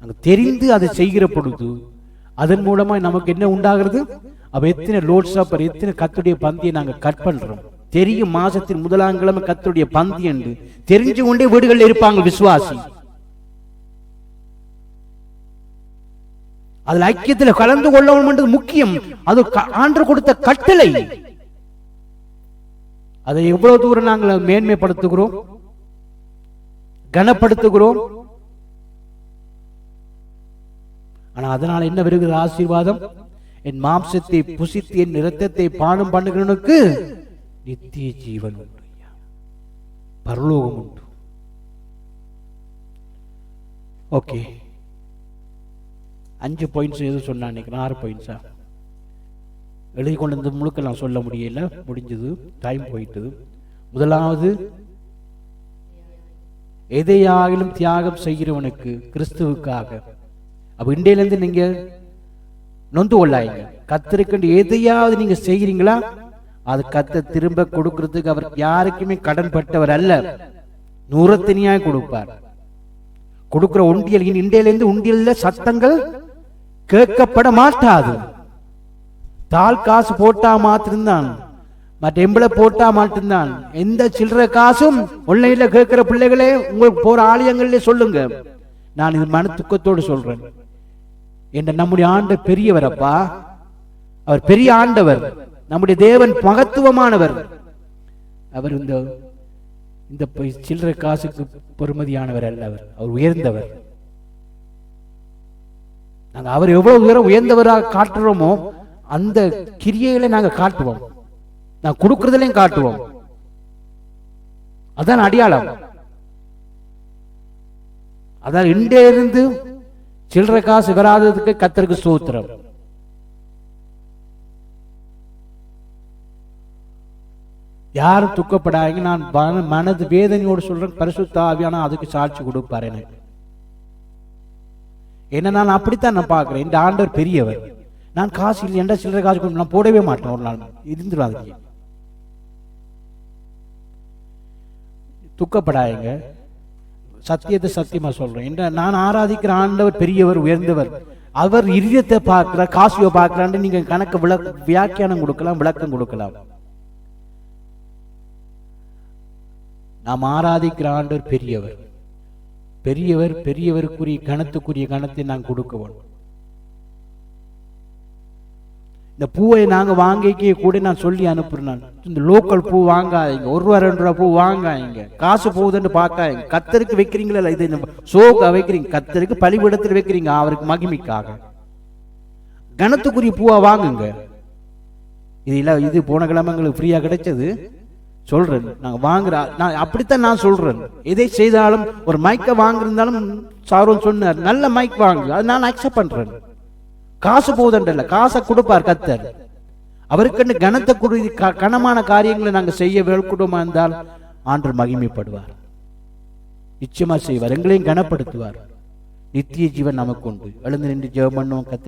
அங்கு தெரிந்து அதை செய்கிற பொழுது அதன் மூலமா நமக்கு என்ன உண்டாகிறது? அப்ப எத்தனை லோட் சாப்பர், எத்தனை கர்த்தருடைய பந்தியை நாங்க கட் பண்றோம். தெரியும் மாசத்தின் 1ஆம் கிழமை கர்த்தருடைய பந்தி என்று தெரிஞ்சு கொண்டே வீடுகளில் இருப்பாங்க விசுவாசி. அதுல ஐக்கியத்தில் கலந்து கொள்ளவும் முக்கியம். அது ஆண்டவர் கொடுத்த கட்டளை. அதை எவ்வளவு தூரம் நாங்கள் மேன்மைப்படுத்துகிறோம், கனப்படுத்துகிறோம். ஆனா அதனால என்ன வருகிற ஆசீர்வாதம்? என் மாம்சத்தை புசித்து என் இரத்தத்தை பானம் பண்ணுகிறவனுக்கு நித்திய ஜீவன் உண்டு, பரலோகம் உண்டு. ஓகே, 5 பாயிண்ட்ஸ் எது சொன்னா நினைக்கிறேன், 6 பாயிண்ட்ஸா எழுதி கொண்டு வந்து முழுக்க நான் சொல்ல முடியல, முடிஞ்சது, டைம் போயிட்டது. முதலாவது, எதையாகிலும் தியாகம் செய்கிறவனுக்கு கிறிஸ்துவுக்காக. அப்ப இன்றையிலிருந்து நீங்க நொந்து கொள்ளாங்க. கர்த்தருக்கு எதையாவது நீங்க செய்கிறீங்களா, அது கர்த்தர் திரும்ப கொடுக்கிறதுக்கு அவர் யாருக்குமே கடன் பட்டவர் அல்ல. நூறத்தனியாய் கொடுப்பார். கொடுக்கிற உண்டியல் இண்டையிலிருந்து உண்டியல்ல சத்தங்கள் கேட்கப்பட மாட்டாது. தாள் காசு போட்டா மாத்திருந்தான், மற்ற எம்பளை போட்டா மாட்டிருந்தான். எந்த சில்லற காசும் ஒன்லைன்ல கேட்கிற பிள்ளைகளே, உங்களுக்கு போற ஆலயங்களிலே சொல்லுங்க. நான் இது மன துக்கத்தோடு சொல்றேன். என்ற நம்முடைய ஆண்டவர் பெரியவர் அப்பா, அவர் பெரிய ஆண்டவர், நம்முடைய தேவன் மகத்துவமானவர். அவர் இந்த சில்லற காசுக்கு பெருமதியானவர் அல்ல. அவர் உயர்ந்தவர். நாங்க அவர் எவ்வளவு தூரம் உயர்ந்தவராக காட்டுறோமோ அந்த கிரியைகளை நாங்க காட்டுவோம். நான் கொடுக்கறதுலையும் காட்டுவோம். அதான் அடையாளம். அதான் இண்டே இருந்து சில்லற காசு வராததுக்கு கர்த்தருக்கு ஸ்தோத்திரம். யாரும் துக்கப்படாதீங்க. நான் மனது வேதனையோடு சொல்றேன். பரிசுத்த ஆவியானவர் அதுக்கு சாட்சி கொடுப்பார் எனக்கு. என்ன நான் அப்படித்தான் நான் பார்க்கிறேன். இந்த ஆண்டவர் பெரியவர். நான் காசு இல்லை என்ற சில்லற காசு நான் போடவே மாட்டேன். ஒரு நாள் இருந்துடாதீங்க, துக்கப்படாதீங்க. சத்தியத்தை சத்தியமா சொல்றேன். நான் ஆராதிக்கிற ஆண்டவர் பெரியவர், உயர்ந்தவர். அவர் இதயத்தை பார்க்கிற, காசியோ பார்க்கிறான்னு நீங்க கணக்கு வியாக்கியானம் கொடுக்கலாம், விளக்கம் கொடுக்கலாம். நாம் ஆராதிக்கிற ஆண்டவர் பெரியவர். பெரியவர், பெரியவருக்குரிய கணத்துக்குரிய கணத்தை நான் கொடுக்க வேண்டும். இந்த பூவை நாங்க வாங்கிக்க கூட நான் சொல்லி அனுப்புறேன். இந்த லோக்கல் பூ வாங்காதீங்க, ₹1 2 பூ வாங்காதீங்க. காசு போகுதுன்னு பார்க்காதீங்க. கர்த்தருக்கு வைக்கிறீங்களா, இது சோகா வைக்கிறீங்க, கர்த்தருக்கு பலிபீடத்தில் வைக்கிறீங்க, அவருக்கு மகிமைக்காக. கணத்துக்குரிய பூவா வாங்குங்க. இது போன கிழமை எங்களுக்கு ஃப்ரீயா கிடைச்சது சொல்றேன். நாங்க வாங்குற, நான் அப்படித்தான் நான் சொல்றேன். எதை செய்தாலும் ஒரு மைக்க வாங்கிருந்தாலும் சாரோன் சொன்னார், நல்ல மைக் வாங்கு, அது நான் அக்செப்ட் பண்றேன். காசு போதண்டல்ல, காசை கொடுப்பார் கர்த்தர். அவருக்கு கனத்தை குறி கனமான காரியங்களை நாங்க செய்ய வேல்கூடமா இருந்தால் ஆண்டவர் மகிமைப்படுவார். நிச்சயமா செய்வார், எங்களையும் கனப்படுத்துவார். நித்திய ஜீவன் நமக்கு உண்டு. எழுந்து நின்று ஜெபம் பண்ணுவோம்.